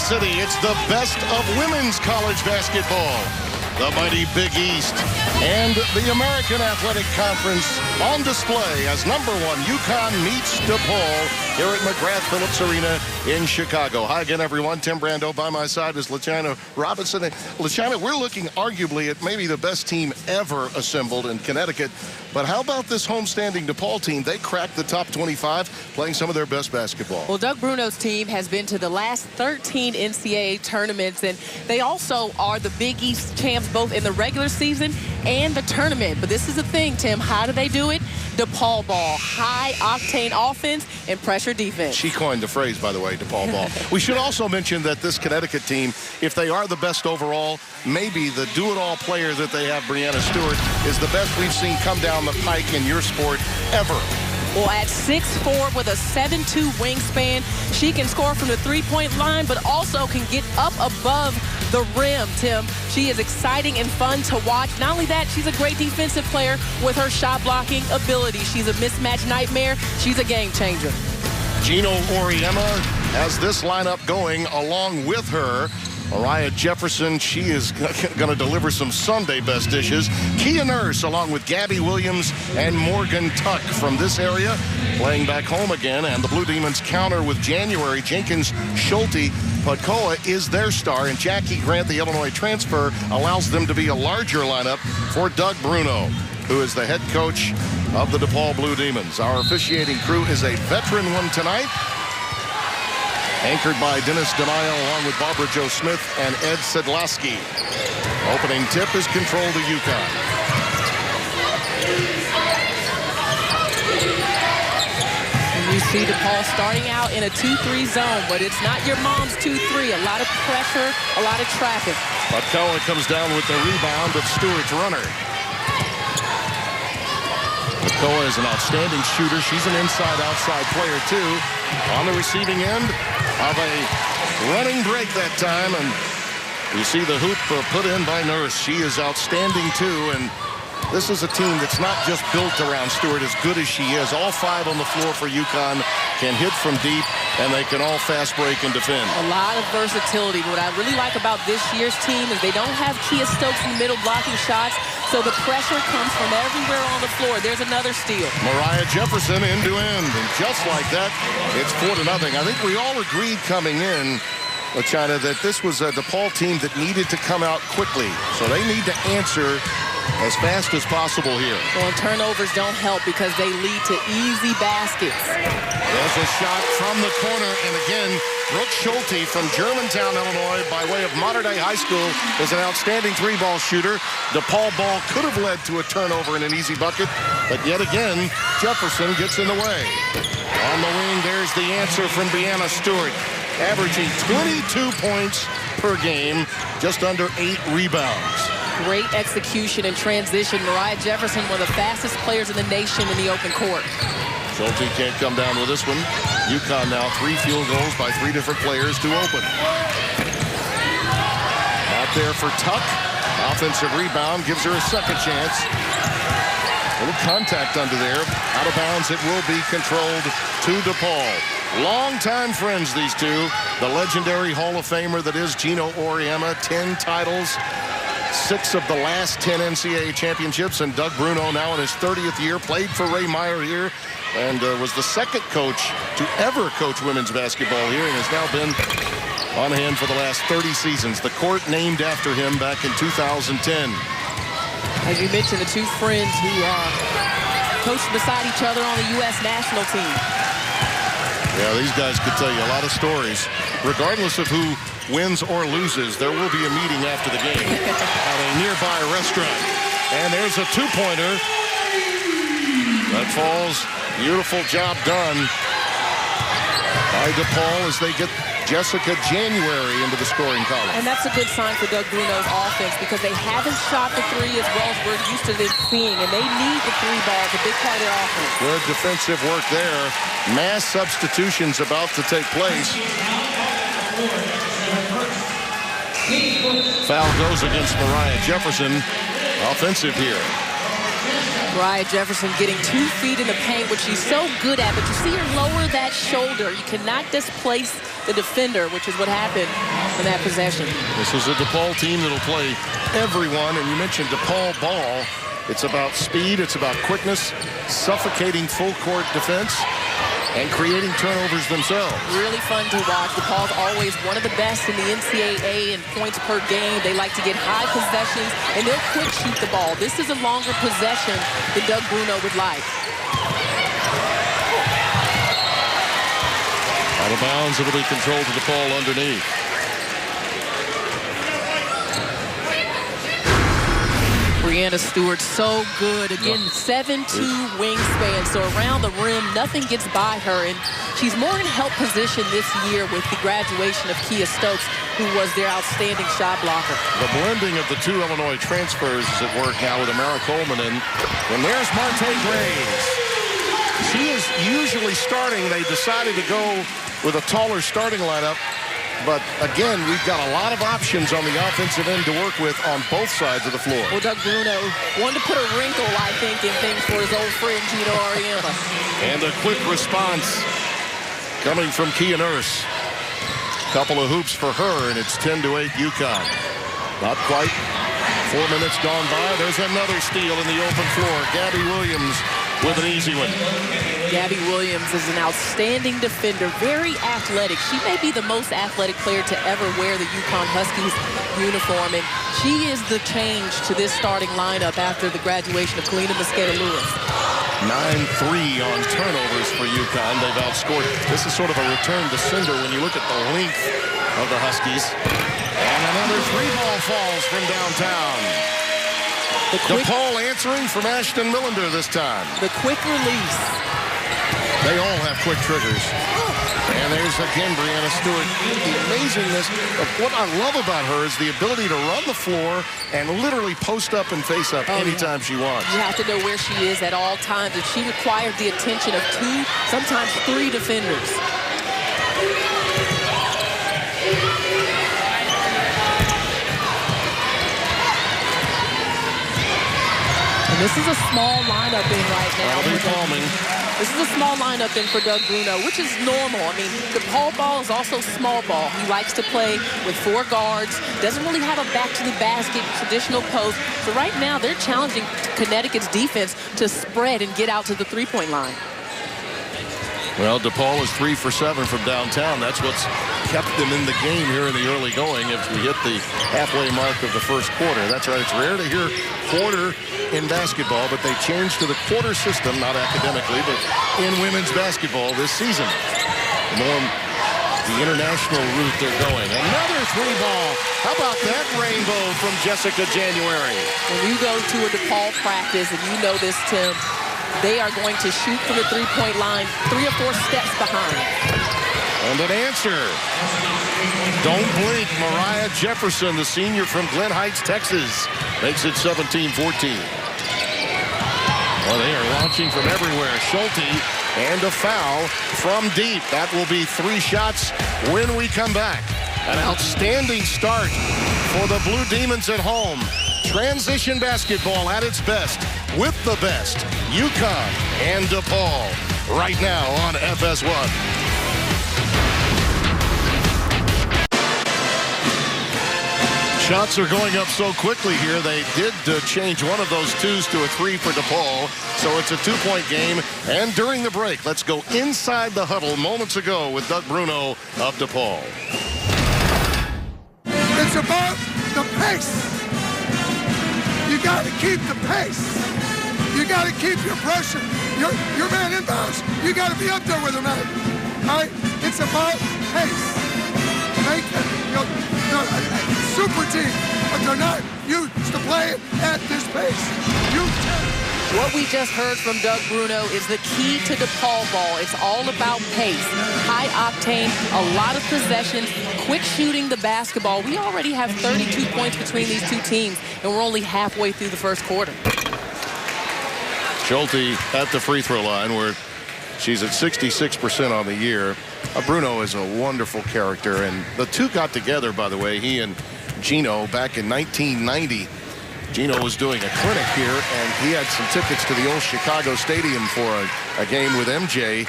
City, it's the best of women's college basketball. The mighty Big East and the American Athletic Conference on display as #1 UConn meets DePaul here at McGrath-Phillips Arena in Chicago. Hi again, everyone. Tim Brando by my side is LaChina Robinson. And LaChina, we're looking arguably at maybe the best team ever assembled in Connecticut. But how about this homestanding DePaul team? They cracked the top 25, playing some of their best basketball. Well, Doug Bruno's team has been to the last 13 NCAA tournaments, and they also are the Big East champs both in the regular season and the tournament. But this is the thing, Tim. How do they do it? DePaul ball, high-octane offense and pressure defense. She coined the phrase, by the way, DePaul ball. We should also mention that this Connecticut team, if they are the best overall, maybe the do-it-all player that they have, Brianna Stewart, is the best we've seen come down the pike in your sport ever. Well, at 6'4" with a 7'2" wingspan, she can score from the three-point line, but also can get up above the rim, Tim. She is exciting and fun to watch. Not only that, she's a great defensive player with her shot-blocking ability. She's a mismatch nightmare. She's a game changer. Gino Auriemma has this lineup going along with her. Mariah Jefferson, she is going to deliver some Sunday best dishes. Kia Nurse, along with Gabby Williams and Morgan Tuck from this area, playing back home again. And the Blue Demons counter with January. Jenkins, Schulte, Podkoa is their star. And Jackie Grant, the Illinois transfer, allows them to be a larger lineup for Doug Bruno, who is the head coach of the DePaul Blue Demons. Our officiating crew is a veteran one tonight, anchored by Dennis DeMaio along with Barbara Jo Smith and Ed Sedlowski. Opening tip is controlled to UConn. You see DePaul starting out in a 2-3 zone, but it's not your mom's 2-3. A lot of pressure, a lot of traffic. Podkoa comes down with the rebound of Stewart's runner. Podkoa is an outstanding shooter. She's an inside-outside player, too. On the receiving end of a running break that time, and you see the hoop put in by Nurse. She is outstanding, too, and this is a team that's not just built around Stewart, as good as she is. All five on the floor for UConn can hit from deep, and they can all fast break and defend. A lot of versatility. What I really like about this year's team is they don't have Kia Stokes in the middle blocking shots, so the pressure comes from everywhere on the floor. There's another steal. Mariah Jefferson end to end, and just like that, it's 4-0. I think we all agreed coming in, China, that this was a DePaul team that needed to come out quickly, so they need to answer as fast as possible here. Well, turnovers don't help because they lead to easy baskets. There's a shot from the corner, and again, Brooke Schulte from Germantown, Illinois, by way of Mater Dei High School, is an outstanding three-ball shooter. DePaul ball could have led to a turnover and an easy bucket, but yet again, Jefferson gets in the way. On the wing, there's the answer from Brianna Stewart, averaging 22 points per game, just under 8 rebounds. Great execution and transition. Mariah Jefferson, one of the fastest players in the nation in the open court. Schulte can't come down with this one. UConn now 3 field goals by 3 different players to open. Out there for Tuck. Offensive rebound gives her a second chance. A little contact under there. Out of bounds, it will be controlled to DePaul. Longtime friends, these two. The legendary Hall of Famer that is Gino Auriemma, 10 titles. 6 of the last 10 NCAA championships, and Doug Bruno now in his 30th year, played for Ray Meyer here, and was the second coach to ever coach women's basketball here, and has now been on hand for the last 30 seasons. The court named after him back in 2010. As you mentioned, the two friends who coached beside each other on the U.S. national team. Yeah, these guys could tell you a lot of stories. Regardless of who wins or loses, there will be a meeting after the game at a nearby restaurant. And there's a two-pointer. That falls. Beautiful job done by DePaul as they get Jessica January into the scoring column. And that's a good sign for Doug Bruno's offense because they haven't shot the three as well as we're used to them seeing, and they need the three ball. It's a big part of their offense. Good defensive work there. Mass substitutions about to take place. Foul goes against Mariah Jefferson. Offensive here. Mariah Jefferson getting 2 feet in the paint, which she's so good at, but you see her lower that shoulder. You cannot displace the defender, which is what happened in that possession. This is a DePaul team that'll play everyone, and you mentioned DePaul ball. It's about speed, it's about quickness, suffocating full court defense, and creating turnovers themselves. Really fun to watch. DePaul's always one of the best in the NCAA in points per game. They like to get high possessions, and they'll quick shoot the ball. This is a longer possession than Doug Bruno would like. Out of bounds, it'll be controlled to DePaul underneath. Breanna Stewart, so good. Again, 7'2" wingspan, so around the rim, nothing gets by her. And she's more in help position this year with the graduation of Kia Stokes, who was their outstanding shot blocker. The blending of the two Illinois transfers is at work now with Amara Coleman. And there's Marte Graves. She is usually starting. They decided to go with a taller starting lineup. But again, we've got a lot of options on the offensive end to work with on both sides of the floor. Well, Doug Bruno wanted to put a wrinkle, I think, in things for his old friend Gino Auriemma. And a quick response coming from Kia Nurse. Couple of hoops for her, and it's 10-8 UConn. Not quite 4 minutes gone by. There's another steal in the open floor. Gabby Williams with an easy one. Gabby Williams is an outstanding defender, very athletic. She may be the most athletic player to ever wear the UConn Huskies uniform, and she is the change to this starting lineup after the graduation of Kalina Mosqueda-Lewis. 9-3 on turnovers for UConn. They've outscored. This is sort of a return to sender when you look at the length of the Huskies. And another three ball falls from downtown. DePaul answering from Ashton Millender this time. The quick release. They all have quick triggers. And there's again Breanna Stewart. The amazingness of what I love about her is the ability to run the floor and literally post up and face up anytime she wants. You have to know where she is at all times. And she required the attention of 2, sometimes 3 defenders. And this is a small lineup in right now. That'll be calming. This is a small lineup in for Doug Bruno, which is normal. I mean, DePaul ball is also small ball. He likes to play with 4 guards, doesn't really have a back-to-the-basket traditional post. So right now, they're challenging Connecticut's defense to spread and get out to the three-point line. Well, DePaul is 3 for 7 from downtown. That's what's kept them in the game here in the early going as we hit the halfway mark of the first quarter. That's right. It's rare to hear quarter in basketball, but they changed to the quarter system, not academically, but in women's basketball this season. The international route they're going. Another 3-ball. How about that rainbow from Jessica January? When you go to a DePaul practice, and you know this, Tim, they are going to shoot from the three-point line 3 or 4 steps behind. And an answer. Don't blink. Mariah Jefferson, the senior from Glen Heights, Texas, makes it 17-14. Well, they are launching from everywhere. Schulte and a foul from deep. That will be 3 shots when we come back. An outstanding start for the Blue Demons at home. Transition basketball at its best with the best. UConn and DePaul right now on FS1. Shots are going up so quickly here. They did change one of those 2s to a 3 for DePaul. So it's a 2-point game. And during the break, let's go inside the huddle moments ago with Doug Bruno of DePaul. It's about the pace. You got to keep the pace. You got to keep your pressure. Your man inbounds. You got to be up there with him, man. All right? It's about pace. Make it, super team, but they're not used to playing at this pace. What we just heard from Doug Bruno is the key to DePaul ball. It's all about pace, high octane, a lot of possessions, quick shooting the basketball. We already have 32 points between these two teams, and we're only halfway through the first quarter. Schulte at the free throw line where she's at 66% on the year. Bruno is a wonderful character, and the two got together, by the way, he and Gino, back in 1990. Gino was doing a clinic here, and he had some tickets to the old Chicago Stadium for a game with MJ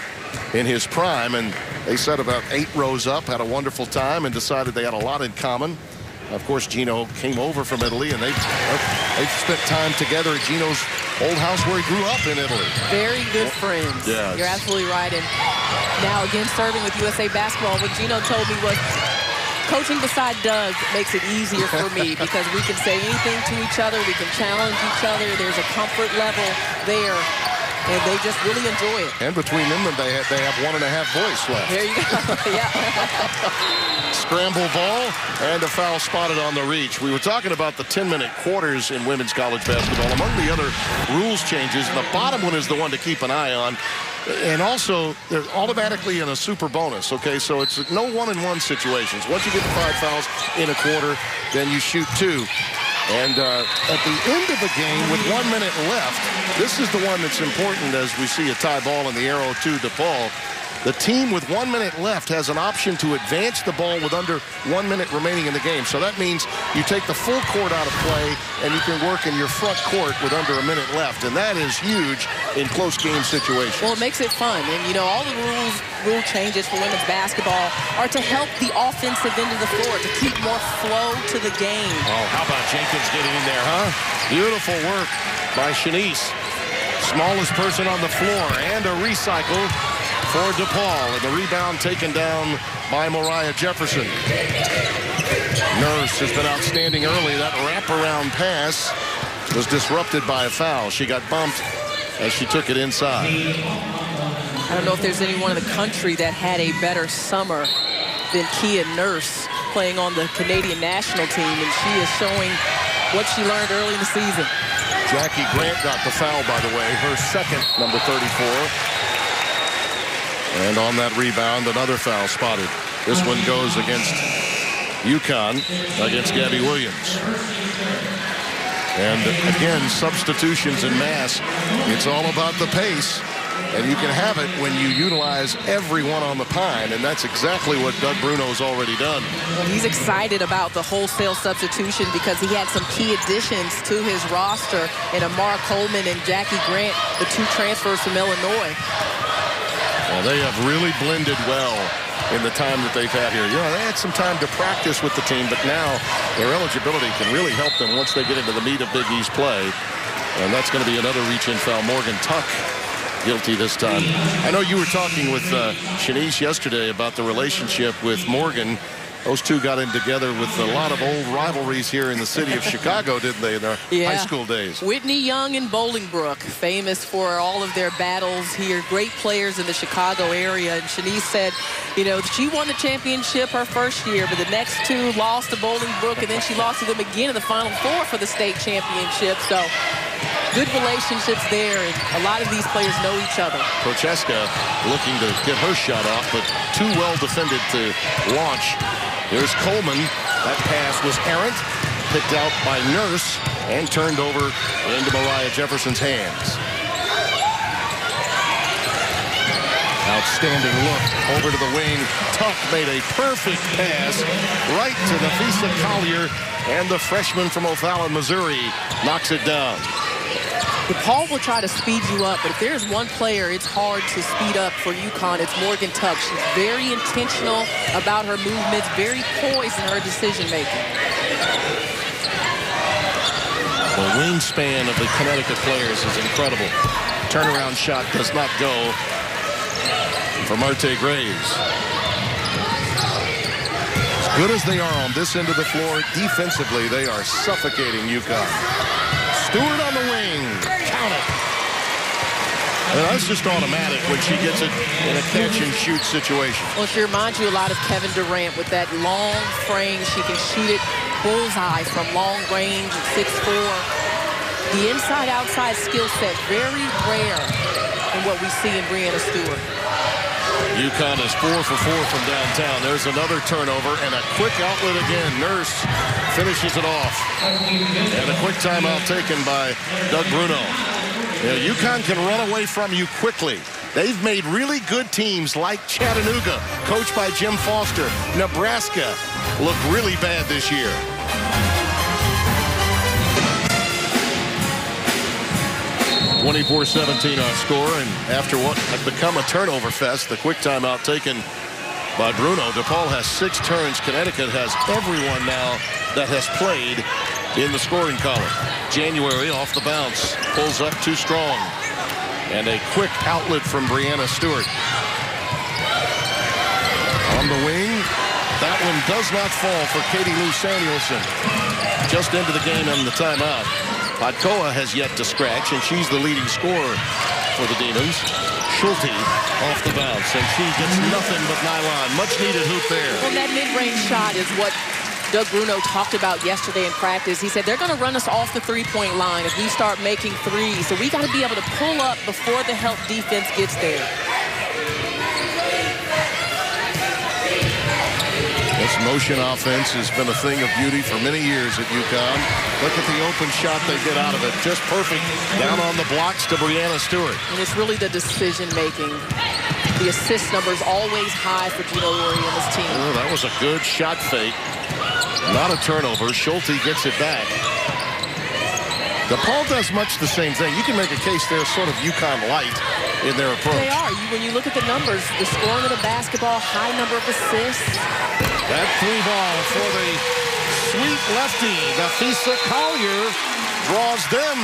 in his prime, and They sat about 8 rows up, had a wonderful time, and decided they had a lot in common. Of course, Gino came over from Italy, and they've spent time together at Gino's old house where he grew up in Italy. Very good friends. Yes. You're absolutely right. And now, again, serving with USA Basketball, what Gino told me was, coaching beside Doug makes it easier for me because we can say anything to each other. We can challenge each other. There's a comfort level there, and they just really enjoy it. And between them, they have 1.5 voice left. There you go. Yeah. Scramble ball and a foul spotted on the reach. We were talking about the 10-minute quarters in women's college basketball. Among the other rules changes, the bottom one is the one to keep an eye on. And also, they're automatically in a super bonus, okay? So it's no 1-and-1 situations. Once you get to 5 fouls in a quarter, then you shoot 2. And at the end of the game, with 1 minute left, this is the one that's important as we see a tie ball in the arrow to DePaul. The team with 1 minute left has an option to advance the ball with under 1 minute remaining in the game. So that means you take the full court out of play and you can work in your front court with under a minute left. And that is huge in close game situations. Well, it makes it fun. And, you know, all the rule changes for women's basketball are to help the offensive end of the floor, to keep more flow to the game. Oh, how about Jenkins getting in there, huh? Beautiful work by Shanice. Smallest person on the floor, and a recycle for DePaul, and the rebound taken down by Moriah Jefferson. Nurse has been outstanding early. That wraparound pass was disrupted by a foul. She got bumped as she took it inside. I don't know if there's anyone in the country that had a better summer than Kia Nurse playing on the Canadian national team, and she is showing what she learned early in the season. Jackie Grant got the foul, by the way, her second, number 34. And on that rebound, another foul spotted. This one goes against UConn, against Gabby Williams. And again, substitutions in mass. It's all about the pace. And you can have it when you utilize everyone on the pine, and that's exactly what Doug Bruno's already done. Well, he's excited about the wholesale substitution because he had some key additions to his roster in Amara Coleman and Jackie Grant, the 2 transfers from Illinois. Well, they have really blended well in the time that they've had here. You know, they had some time to practice with the team, but now their eligibility can really help them once they get into the meat of Big East play. And that's going to be another reach-in foul. Morgan Tuck guilty this time. I know you were talking with Shanice yesterday about the relationship with Morgan. Those two got in together with a lot of old rivalries here in the city of Chicago, didn't they, in their high school days? Whitney Young and Bolingbrook, famous for all of their battles here. Great players in the Chicago area. And Shanice said, you know, she won the championship her first year, but the next 2 lost to Bolingbrook, and then she lost to them again in the Final Four for the state championship. So good relationships there, and a lot of these players know each other. Prochaska looking to get her shot off, but too well defended to launch. Here's Coleman. That pass was errant, picked out by Nurse, and turned over into Moriah Jefferson's hands. Outstanding look over to the wing. Tuck made a perfect pass right to Nafisa Collier, and the freshman from O'Fallon, Missouri, knocks it down. DePaul will try to speed you up, but if there's one player it's hard to speed up for UConn, it's Morgan Tuck. She's very intentional about her movements, very poised in her decision-making. The wingspan of the Connecticut players is incredible. Turnaround shot does not go for Marte Graves. As good as they are on this end of the floor, defensively they are suffocating UConn. Stewart on the wing. Count it. And that's just automatic when she gets it in a catch-and-shoot situation. Well, she reminds you a lot of Kevin Durant with that long frame. She can shoot it bullseye from long range at 6'4". The inside-outside skill set, very rare in what we see in Breanna Stewart. UConn is 4 for 4 from downtown. There's another turnover and a quick outlet again. Nurse finishes it off. And a quick timeout taken by Doug Bruno. Yeah, UConn can run away from you quickly. They've made really good teams like Chattanooga, coached by Jim Foster. Nebraska look really bad this year. 24-17 our score, and after what had become a turnover fest, the quick timeout taken by Bruno. DePaul has 6 turns. Connecticut has everyone now that has played in the scoring column. January off the bounce. Pulls up too strong. And a quick outlet from Brianna Stewart. On the wing. That one does not fall for Katie Lou Samuelson. Just into the game on the timeout. Podkoa has yet to scratch, and she's the leading scorer for the Demons. Schulte off the bounce, and she gets nothing but nylon. Much needed hoop there. Well, that mid-range shot is what Doug Bruno talked about yesterday in practice. He said they're going to run us off the three-point line if we start making threes. So we got to be able to pull up before the help defense gets there. This motion offense has been a thing of beauty for many years at UConn. Look at the open shot they get out of it. Just perfect. Down on the blocks to Brianna Stewart. And it's really the decision-making. The assist number is always high for Gino Lurie and his team. Oh, that was a good shot fake. Not a turnover. Schulte gets it back. DePaul does much the same thing. You can make a case they're sort of UConn light in their approach. They are. When you look at the numbers, the scoring of the basketball, high number of assists. That 3-ball for the sweet lefty. Nafisa Collier draws them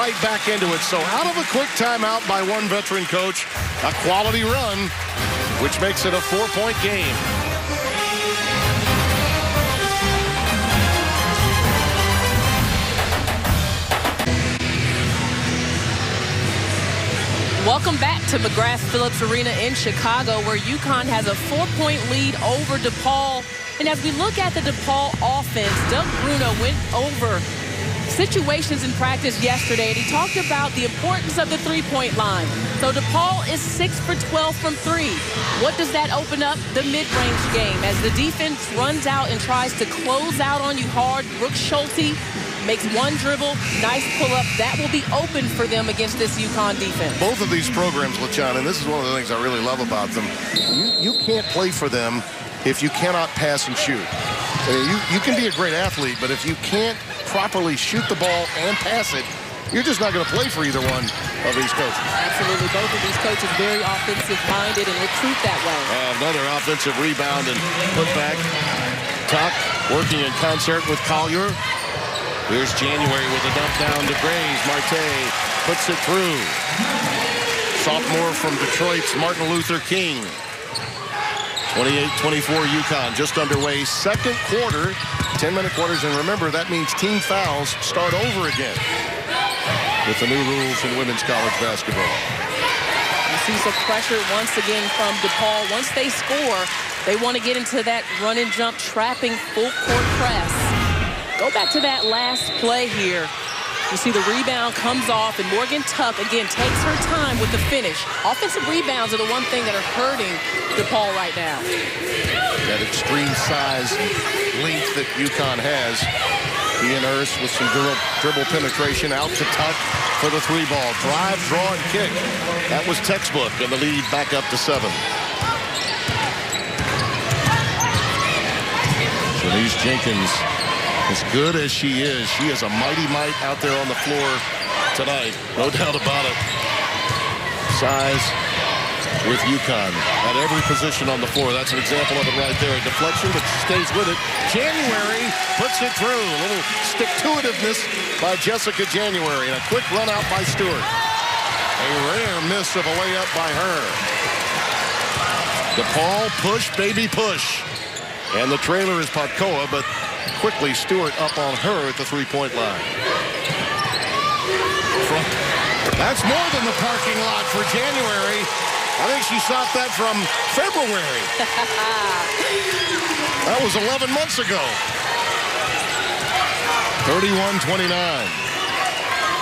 right back into it. So out of a quick timeout by one veteran coach, a quality run, which makes it a 4-point game. Welcome back to McGrath-Phillips Arena in Chicago, where UConn has a 4-point lead over DePaul. And as we look at the DePaul offense, Doug Bruno went over situations in practice yesterday, and he talked about the importance of the three-point line. So DePaul is 6 for 12 from 3. What does that open up? The mid-range game. As the defense runs out and tries to close out on you hard, Brooke Schulte makes one dribble, nice pull-up. That will be open for them against this UConn defense. Both of these programs, LaChana, and this is one of the things I really love about them, you can't play for them if you cannot pass and shoot. I mean, you can be a great athlete, but if you can't properly shoot the ball and pass it, you're just not going to play for either one of these coaches. Absolutely. Both of these coaches very offensive-minded and recruit that way. Another offensive rebound and put back. Tuck working in concert with Collier. Here's January with a dump down to Graves. Marte puts it through. Sophomore from Detroit's Martin Luther King. 28-24 UConn just underway. Second quarter, 10-minute quarters. And remember, that means team fouls start over again with the new rules in women's college basketball. You see some pressure once again from DePaul. Once they score, they want to get into that run and jump, trapping full court press. Go back to that last play here. You see the rebound comes off, and Morgan Tuck, again, takes her time with the finish. Offensive rebounds are the one thing that are hurting DePaul right now. That extreme size, length that UConn has. Ian Urs with some dribble penetration out to Tuck for the 3-ball. Drive, draw, and kick. That was textbook, and the lead back up to 7. Denise Jenkins, as good as she is a mighty might out there on the floor tonight. No doubt about it. Size with UConn at every position on the floor. That's an example of it right there. A deflection, but she stays with it. January puts it through. A little stick-to-itiveness by Jessica January, and a quick run out by Stewart. A rare miss of a layup by her. DePaul push, baby push. And the trailer is Podkoa, but quickly Stewart up on her at the 3-point line. That's more than the parking lot for January. I think she shot that from February. That was 11 months ago. 31-29.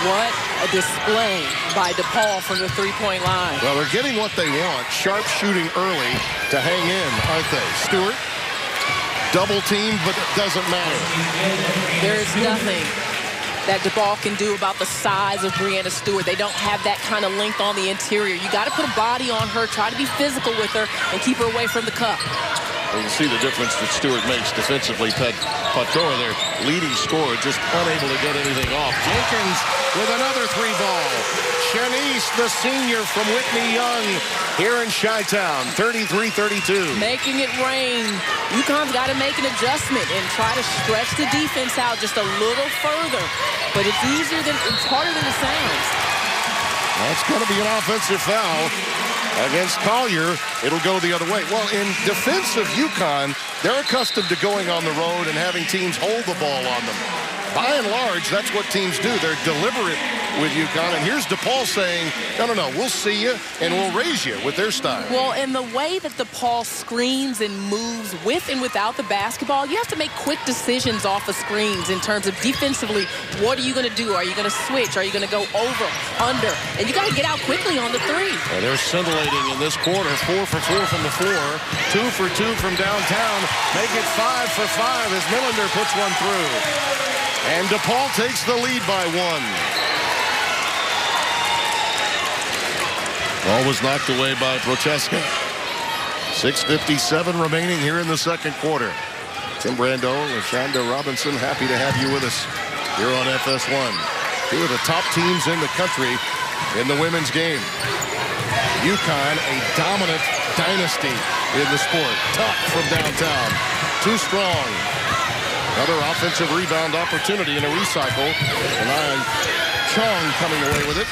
What a display by DePaul from the 3-point line. Well, they're getting what they want. Sharp shooting early to hang in, aren't they? Stewart, double team, but it doesn't matter. There is nothing that DePaul can do about the size of Brianna Stewart. They don't have that kind of length on the interior. You got to put a body on her, try to be physical with her, and keep her away from the cup. You can see the difference that Stewart makes defensively. Podkoa, their leading scorer, just unable to get anything off. Jenkins with another 3-ball. Shanice, the senior from Whitney Young, here in Chi-Town, 33-32. Making it rain. UConn's got to make an adjustment and try to stretch the defense out just a little further. But it's harder than it sounds. That's going to be an offensive foul against Collier. It'll go the other way. Well, in defense of UConn, they're accustomed to going on the road and having teams hold the ball on them. By and large, that's what teams do. They're deliberate with UConn. And here's DePaul saying, no, we'll see you and we'll raise you with their style. Well, in the way that DePaul screens and moves with and without the basketball, you have to make quick decisions off of screens in terms of defensively. What are you going to do? Are you going to switch? Are you going to go over, under? And you got to get out quickly on the three. Well, they're scintillating in this quarter. 4 for 4 from the floor. 2 for 2 from downtown. Make it 5 for 5 as Millender puts one through. And DePaul takes the lead by 1. Ball was knocked away by Prochaska. 6:57 remaining here in the second quarter. Tim Brando and Shonda Robinson, happy to have you with us here on FS1. Two of the top teams in the country in the women's game. UConn, a dominant dynasty in the sport. Tuck from downtown. Too strong. Another offensive rebound opportunity in a recycle. And Chong coming away with it.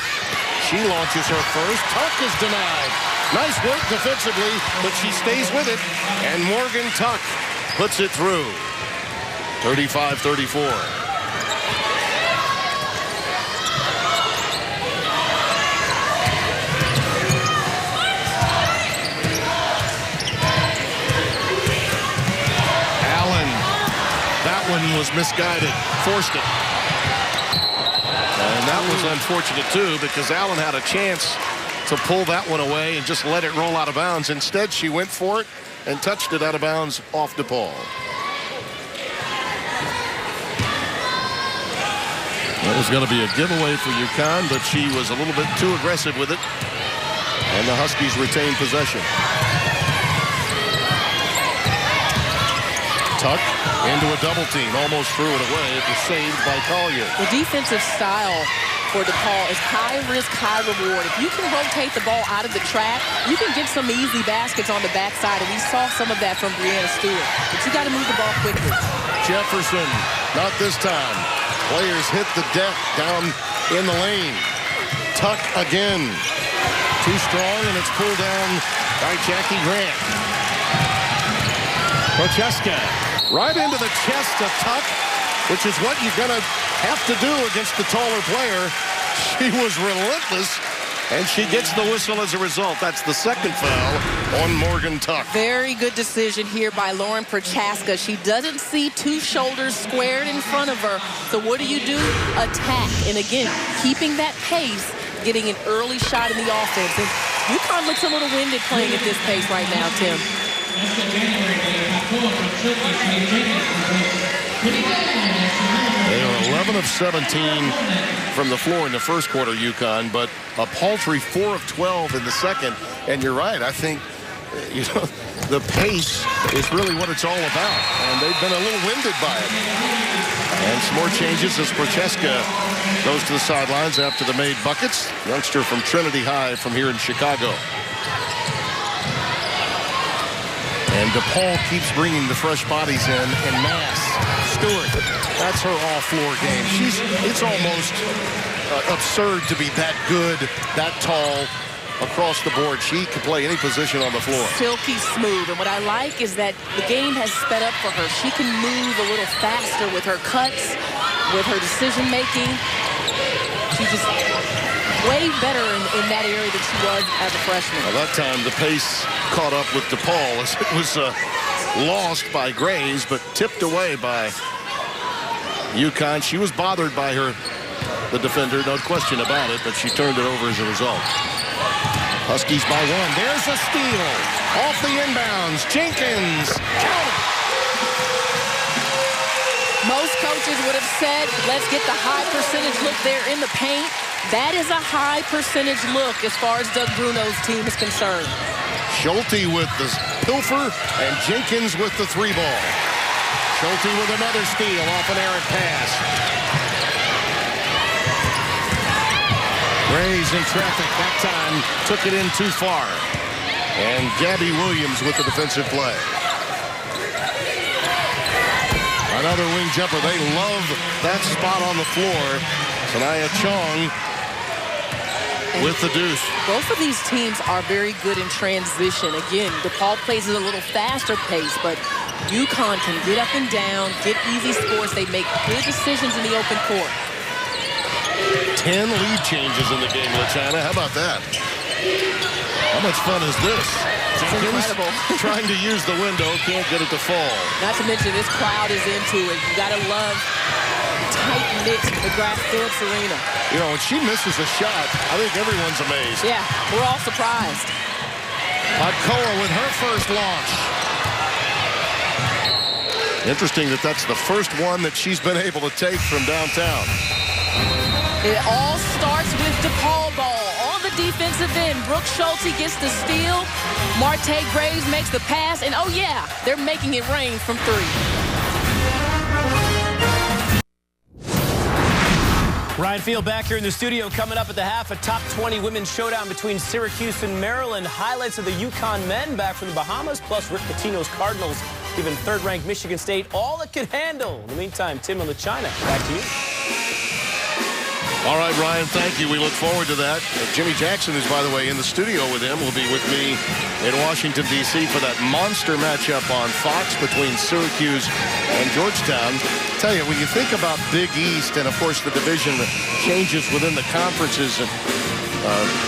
She launches her first. Tuck is denied. Nice work defensively, but she stays with it. And Morgan Tuck puts it through. 35-34. One was misguided, forced it. And that was unfortunate too, because Allen had a chance to pull that one away and just let it roll out of bounds. Instead, she went for it and touched it out of bounds off DePaul. That was going to be a giveaway for UConn, but she was a little bit too aggressive with it. And the Huskies retain possession. Tuck into a double team, almost threw it away. It was saved by Collier. The defensive style for DePaul is high risk, high reward. If you can rotate the ball out of the track, you can get some easy baskets on the backside, and we saw some of that from Breanna Stewart. But you got to move the ball quickly. Jefferson, not this time. Players hit the deck down in the lane. Tuck again. Too strong, and it's pulled down by Jackie Grant. Prochaska. Right into the chest of Tuck, which is what you're going to have to do against the taller player. She was relentless, and she gets the whistle as a result. That's the second foul on Morgan Tuck. Very good decision here by Lauren Prochaska. She doesn't see two shoulders squared in front of her. So what do? Attack. And again, keeping that pace, getting an early shot in the offense. And UConn looks a little winded playing at this pace right now, Tim. They are 11 of 17 from the floor in the first quarter, UConn, but a paltry 4 of 12 in the second. And you're right, I think, the pace is really what it's all about. And they've been a little winded by it. And some more changes as Prochaska goes to the sidelines after the made buckets. Youngster from Trinity High from here in Chicago. And DePaul keeps bringing the fresh bodies in mass. Stewart, that's her all-floor game. It's almost absurd to be that good, that tall, across the board. She can play any position on the floor. Silky smooth. And what I like is that the game has sped up for her. She can move a little faster with her cuts, with her decision-making. She's just way better in that area than she was as a freshman. By that time, the pace caught up with DePaul as it was lost by Graves, but tipped away by UConn. She was bothered by the defender, no question about it, but she turned it over as a result. Huskies by 1. There's a steal. Off the inbounds. Jenkins. Count it. Most coaches would have said, let's get the high percentage look there in the paint. That is a high percentage look as far as Doug Bruno's team is concerned. Schulte with the pilfer and Jenkins with the 3-ball. Schulte with another steal off an errant pass. Grays in traffic. That time took it in too far. And Gabby Williams with the defensive play. Another wing jumper. They love that spot on the floor. Sanaya Chong with the deuce. Both of these teams are very good in transition. Again, DePaul plays at a little faster pace, but UConn can get up and down, get easy scores. They make good decisions in the open court. 10 lead changes in the game, LaChina. How about that? How much fun is this? Jenkins incredible. trying to use the window, can't get it to fall. Not to mention this crowd is into it. You got to love tight-knit McGrath-Phillips Arena. You know, when she misses a shot, I think everyone's amazed. Yeah, we're all surprised. Podkoa with her first launch. Interesting that that's the first one that she's been able to take from downtown. It all starts with DePaul ball. On the defensive end, Brooke Schulte gets the steal. Marte Graves makes the pass. And, oh, yeah, they're making it rain from three. Ryan Field back here in the studio. Coming up at the half, a top 20 women's showdown between Syracuse and Maryland. Highlights of the UConn men back from the Bahamas, plus Rick Pitino's Cardinals giving third-ranked Michigan State all it could handle. In the meantime, Tim and LaChina, back to you. All right, Ryan, thank you. We look forward to that. Jimmy Jackson, who's, by the way, in the studio with him, will be with me in Washington, D.C. for that monster matchup on Fox between Syracuse and Georgetown. Tell you, when you think about Big East and, of course, the division changes within the conferences,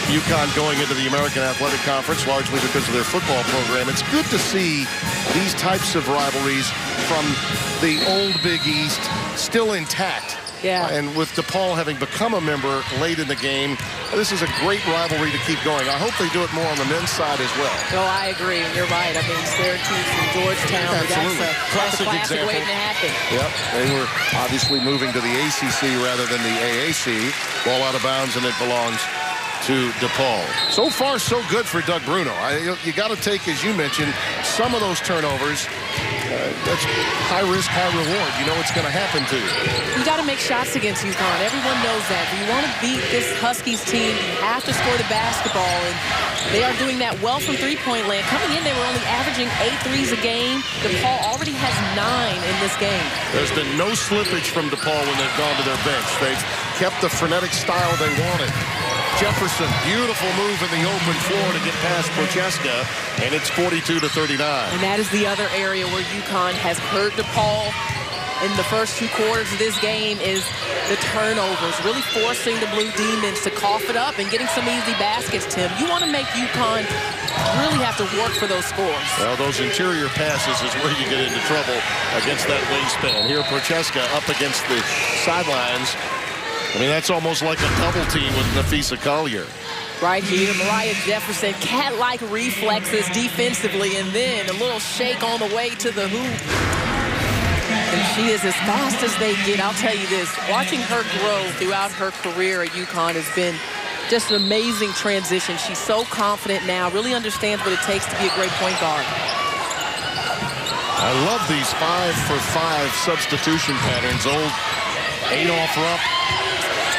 UConn going into the American Athletic Conference largely because of their football program, it's good to see these types of rivalries from the old Big East still intact. Yeah. And with DePaul having become a member late in the game, this is a great rivalry to keep going. I hope they do it more on the men's side as well. No, I agree. You're right. I mean, Syracuse and Georgetown, absolutely. That's a classic example. waiting to happen. Yep. They were obviously moving to the ACC rather than the AAC. Ball out of bounds, and it belongs to DePaul. So far, so good for Doug Bruno. You got to take, as you mentioned, some of those turnovers. That's high risk, high reward. You know what's going to happen to you. You got to make shots against UConn. Everyone knows that. If you want to beat this Huskies team, you have to score the basketball. And they are doing that well from three-point land. Coming in, they were only averaging 8 threes a game. DePaul already has 9 in this game. There's been no slippage from DePaul when they've gone to their bench. They've kept the frenetic style they wanted. Jefferson, beautiful move in the open floor to get past Prochaska, and it's 42-39. And that is the other area where UConn has hurt DePaul in the first 2 quarters of this game is the turnovers, really forcing the Blue Demons to cough it up and getting some easy baskets, Tim. You want to make UConn really have to work for those scores. Well, those interior passes is where you get into trouble against that wingspan. Here, Prochaska up against the sidelines. I mean, that's almost like a double team with Nafisa Collier. Right here, Mariah Jefferson, cat-like reflexes defensively, and then a little shake on the way to the hoop. And she is as fast as they get. I'll tell you this, watching her grow throughout her career at UConn has been just an amazing transition. She's so confident now, really understands what it takes to be a great point guard. I love these 5-for-5 substitution patterns. Old Adolph Rupp,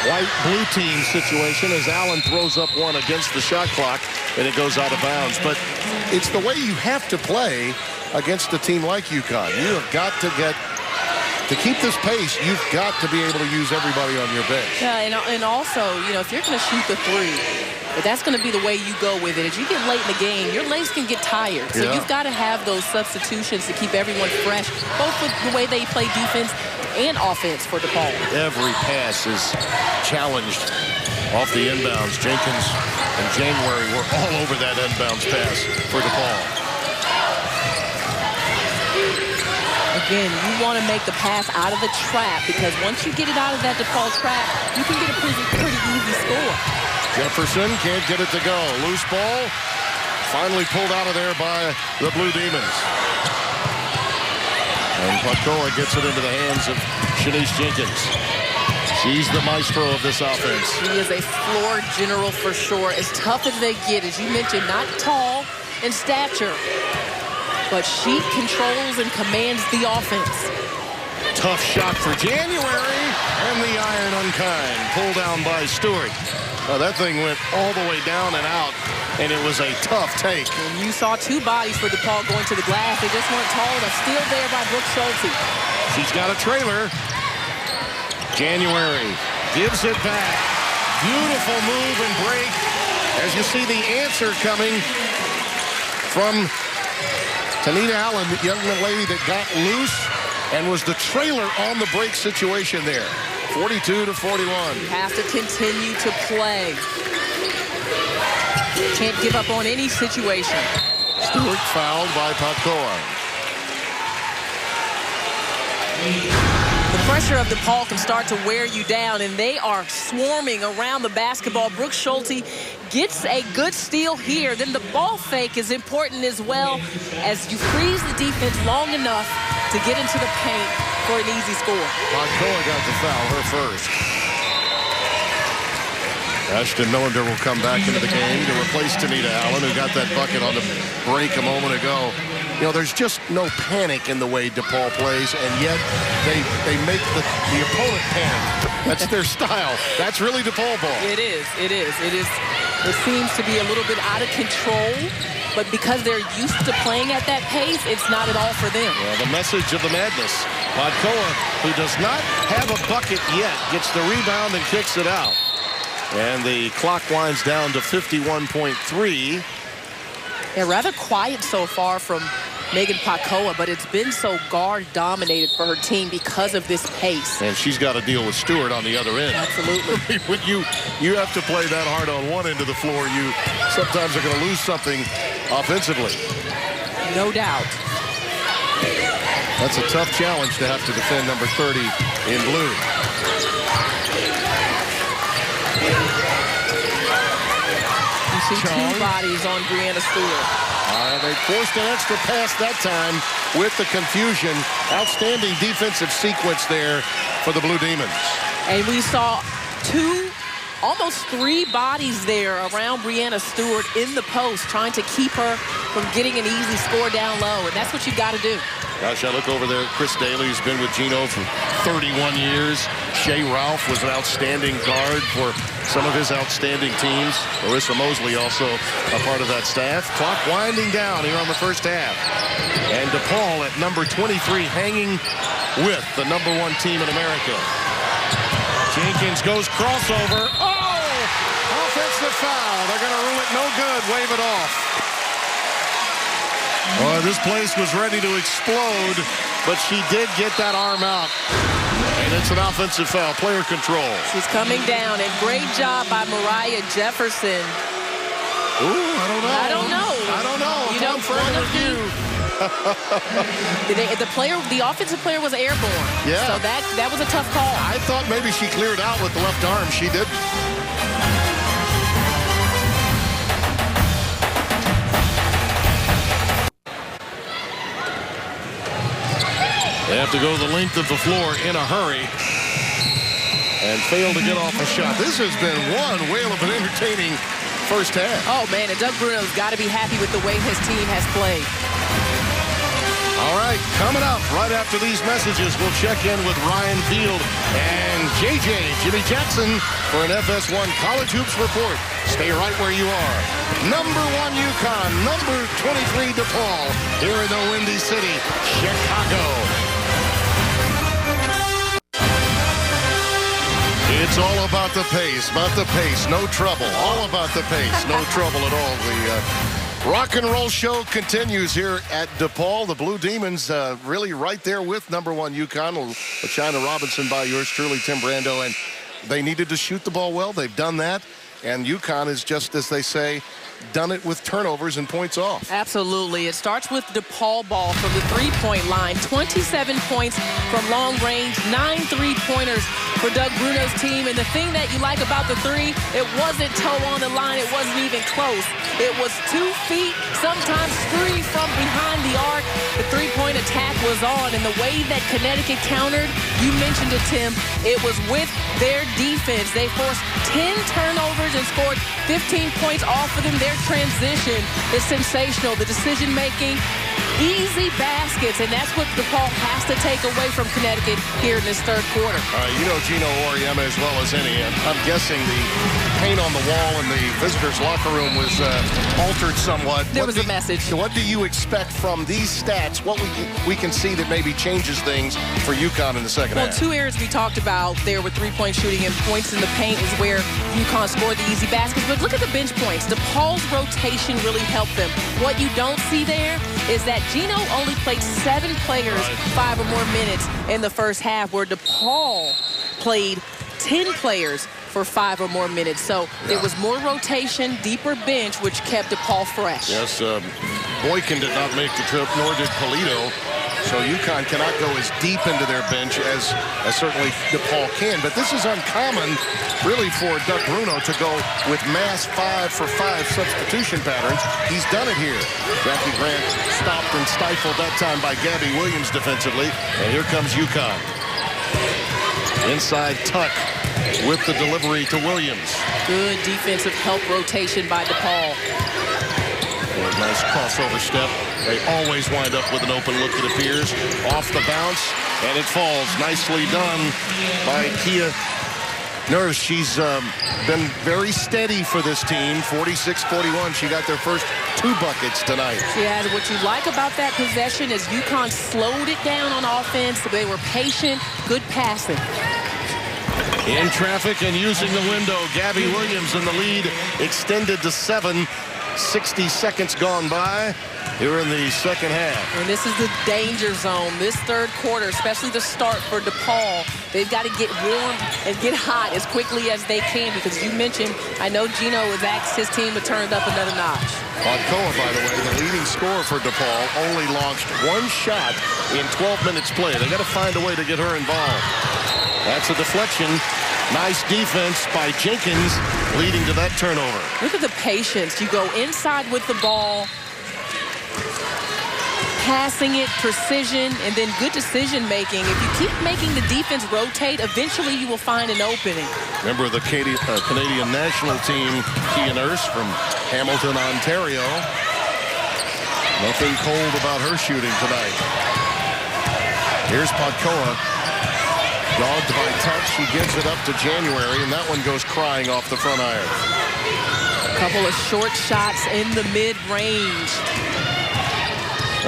white-blue team situation as Allen throws up one against the shot clock, and it goes out of bounds. But it's the way you have to play against a team like UConn. You have got to to keep this pace, you've got to be able to use everybody on your bench. Yeah, and also, you know, if you're going to shoot the three, but that's going to be the way you go with it. As you get late in the game, your legs can get tired. So you've got to have those substitutions to keep everyone fresh, both with the way they play defense and offense for DePaul. Every pass is challenged off the inbounds. Jenkins and January were all over that inbounds pass for DePaul. Again, you want to make the pass out of the trap, because once you get it out of that DePaul trap, you can get a pretty easy score. Jefferson can't get it to go. Loose ball, finally pulled out of there by the Blue Demons. And Podkoa gets it into the hands of Shanice Jenkins. She's the maestro of this offense. She is a floor general for sure. As tough as they get, as you mentioned, not tall in stature, but she controls and commands the offense. Tough shot for January, and the iron unkind. Pulled down by Stewart. Oh, that thing went all the way down and out, and it was a tough take. And you saw two bodies for DePaul going to the glass. They just weren't tall enough. Steal there by Brooke Schulte. She's got a trailer. January gives it back. Beautiful move and break. As you see the answer coming from Tanita Allen, the young lady that got loose and was the trailer on the break situation there. 42 to 41. You have to continue to play. Can't give up on any situation. Stewart fouled by Pacoa. The pressure of DePaul can start to wear you down, and they are swarming around the basketball. Brooke Schulte gets a good steal here. Then the ball fake is important as well, as you freeze the defense long enough to get into the paint for an easy score. Pacoa got the foul, her first. Ashton Millender will come back into the game to replace Tanita Allen, who got that bucket on the break a moment ago. You know, there's just no panic in the way DePaul plays, and yet they make the opponent panic. That's their style. That's really DePaul ball. It is. It is. It is. It seems to be a little bit out of control, but because they're used to playing at that pace, it's not at all for them. Well, the message of the madness. Pacoa, who does not have a bucket yet, gets the rebound and kicks it out. And the clock winds down to 51.3. Yeah, rather quiet so far from Megan Pacoa, but it's been so guard-dominated for her team because of this pace. And she's got to deal with Stewart on the other end. Absolutely. When you have to play that hard on one end of the floor, you sometimes are going to lose something offensively. No doubt. That's a tough challenge to have to defend number 30 in blue. You see two bodies on Brianna Stewart. They forced an extra pass that time with the confusion. Outstanding defensive sequence there for the Blue Demons. And we saw almost three bodies there around Brianna Stewart in the post, trying to keep her from getting an easy score down low. And that's what you got to do. Gosh, I look over there. Chris Daly, who's been with Gino for 31 years. Shea Ralph was an outstanding guard for some of his outstanding teams. Larissa Mosley also a part of that staff. Clock winding down here on the first half. And DePaul at number 23 hanging with the number 1 team in America. Jenkins goes crossover. Oh! Offensive foul. They're going to rule it no good. Wave it off. Oh, this place was ready to explode, but she did get that arm out. And it's an offensive foul, player control. She's coming down, and great job by Mariah Jefferson. Ooh, I don't know. I don't know. I don't know. You know, one of the offensive player was airborne. Yeah. So that was a tough call. I thought maybe she cleared out with the left arm. She didn't. They have to go the length of the floor in a hurry and fail to get off a shot. This has been one whale of an entertaining first half. Oh, man, and Doug Bruno's got to be happy with the way his team has played. All right, coming up right after these messages, we'll check in with Ryan Field and JJ, Jimmy Jackson, for an FS1 College Hoops report. Stay right where you are. Number 1 UConn, number 23 DePaul, here in the Windy City, Chicago. It's all about the pace, no trouble. All about the pace, no trouble at all. The rock and roll show continues here at DePaul. The Blue Demons really right there with number 1 UConn. LaChina Robinson by yours truly, Tim Brando. And they needed to shoot the ball well. They've done that. And UConn is, just as they say, done it with turnovers and points off. Absolutely. It starts with DePaul ball from the three-point line. 27 points from long range, 9 three-pointers for Doug Bruno's team. And the thing that you like about the three, it wasn't toe on the line. It wasn't even close. It was 2 feet, sometimes 3 from behind the arc. The three-point attack was on. And the way that Connecticut countered, you mentioned it, Tim, it was with their defense. They forced 10 turnovers and scored 15 points off of them. Their transition is sensational. The decision-making Easy baskets, and that's what DePaul has to take away from Connecticut here in this third quarter. You know Gino Auriemma as well as any. I'm guessing the paint on the wall in the visitors' locker room was altered somewhat. There was a message. What do you expect from these stats? What we can see that maybe changes things for UConn in the second half? Well, 2 areas we talked about there with three-point shooting and points in the paint is where UConn scored the easy baskets. But look at the bench points. DePaul's rotation really helped them. What you don't see there is that Gino only played 7 players 5 or more minutes in the first half, where DePaul played 10 players for 5 or more minutes. So there was more rotation, deeper bench, which kept DePaul fresh. Yes, Boykin did not make the trip, nor did Polito. So UConn cannot go as deep into their bench as certainly DePaul can. But this is uncommon, really, for Doug Bruno to go with mass 5-for-5 substitution patterns. He's done it here. Jackie Grant stopped and stifled that time by Gabby Williams defensively. And here comes UConn. Inside Tuck with the delivery to Williams. Good defensive help rotation by DePaul. Nice crossover step. They always wind up with an open look, it appears. Off the bounce, and it falls. Nicely done by Kia Nurse. She's been very steady for this team. 46-41. She got their first 2 buckets tonight. Yeah, what you like about that possession is UConn slowed it down on offense. They were patient, good passing. In traffic and using the window, Gabby Williams in the lead, extended to 7. 60 seconds gone by here in the second half. And this is the danger zone. This third quarter, especially the start for DePaul, they've got to get warm and get hot as quickly as they can, because you mentioned, I know Gino has asked his team to turn it up another notch. Podkoa, by the way, the leading scorer for DePaul, only launched 1 shot in 12 minutes play. They got to find a way to get her involved. That's a deflection. Nice defense by Jenkins, leading to that turnover. Look at the patience. You go inside with the ball, passing it, precision, and then good decision-making. If you keep making the defense rotate, eventually you will find an opening. Member of the Canadian national team, Kia Nurse from Hamilton, Ontario. Nothing cold about her shooting tonight. Here's Podkoa. Dogged by Tuck. She gives it up to January, and that one goes crying off the front iron. A couple of short shots in the mid-range.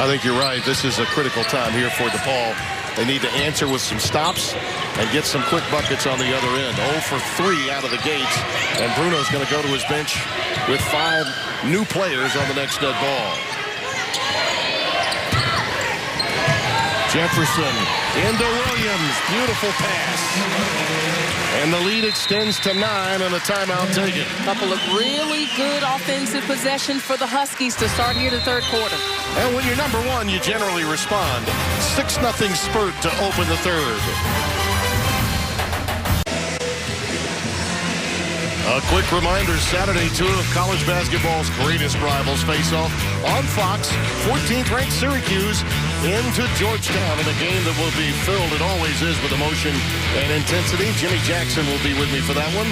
I think you're right. This is a critical time here for DePaul. They need to answer with some stops and get some quick buckets on the other end. 0 for 3 out of the gates, and Bruno's going to go to his bench with 5 new players on the next dead ball. Jefferson into Williams. Beautiful pass. And the lead extends to 9 and a timeout taken. A couple of really good offensive possessions for the Huskies to start here the third quarter. And when you're number 1, you generally respond. 6-0 spurt to open the third. A quick reminder, Saturday, 2 of college basketball's greatest rivals face off on Fox. 14th ranked Syracuse into Georgetown in a game that will be filled, it always is, with emotion and intensity. Jimmy Jackson will be with me for that one.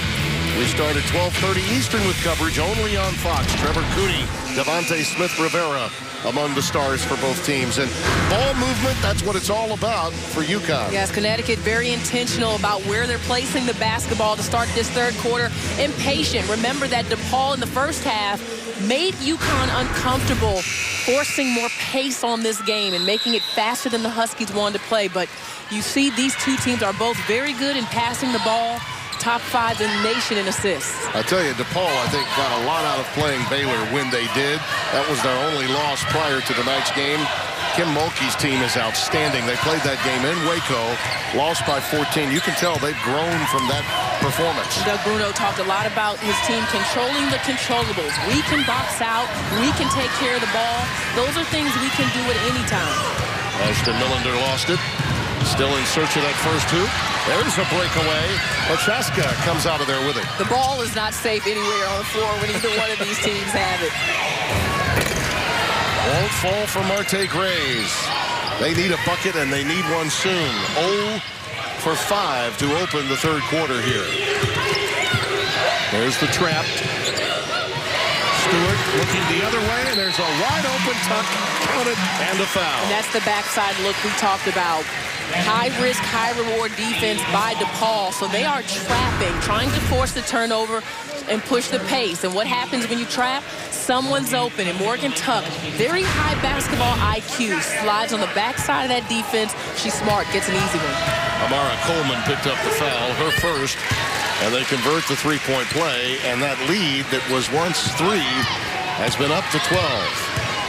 We start at 12:30 Eastern with coverage only on Fox. Trevor Cooney, Devontae Smith-Rivera among the stars for both teams. And ball movement, that's what it's all about for UConn. Yes, Connecticut very intentional about where they're placing the basketball to start this third quarter. Impatient. Remember that DePaul in the first half made UConn uncomfortable, forcing more pace on this game and making it faster than the Huskies wanted to play. But you see these two teams are both very good in passing the ball. Top 5 in the nation in assists. I tell you, DePaul, I think, got a lot out of playing Baylor when they did. That was their only loss prior to tonight's game. Kim Mulkey's team is outstanding. They played that game in Waco, lost by 14. You can tell they've grown from that performance. Doug Bruno talked a lot about his team controlling the controllables. We can box out. We can take care of the ball. Those are things we can do at any time. Ashton Millender lost it. Still in search of that first hoop. There's a breakaway. Ochaska comes out of there with it. The ball is not safe anywhere on the floor when either one of these teams have it. Won't fall for Marte Grays. They need a bucket, and they need one soon. 0 for 5 to open the third quarter here. There's the trap. Stewart looking the other way, and there's a wide open tuck, counted, and a foul. And that's the backside look we talked about. High risk, high reward defense by DePaul. So they are trapping, trying to force the turnover and push the pace. And what happens when you trap? Someone's open. And Morgan Tuck, very high basketball IQ, slides on the backside of that defense. She's smart, gets an easy one. Amara Coleman picked up the foul, her first, and they convert the three-point play, and that lead that was once 3 has been up to 12.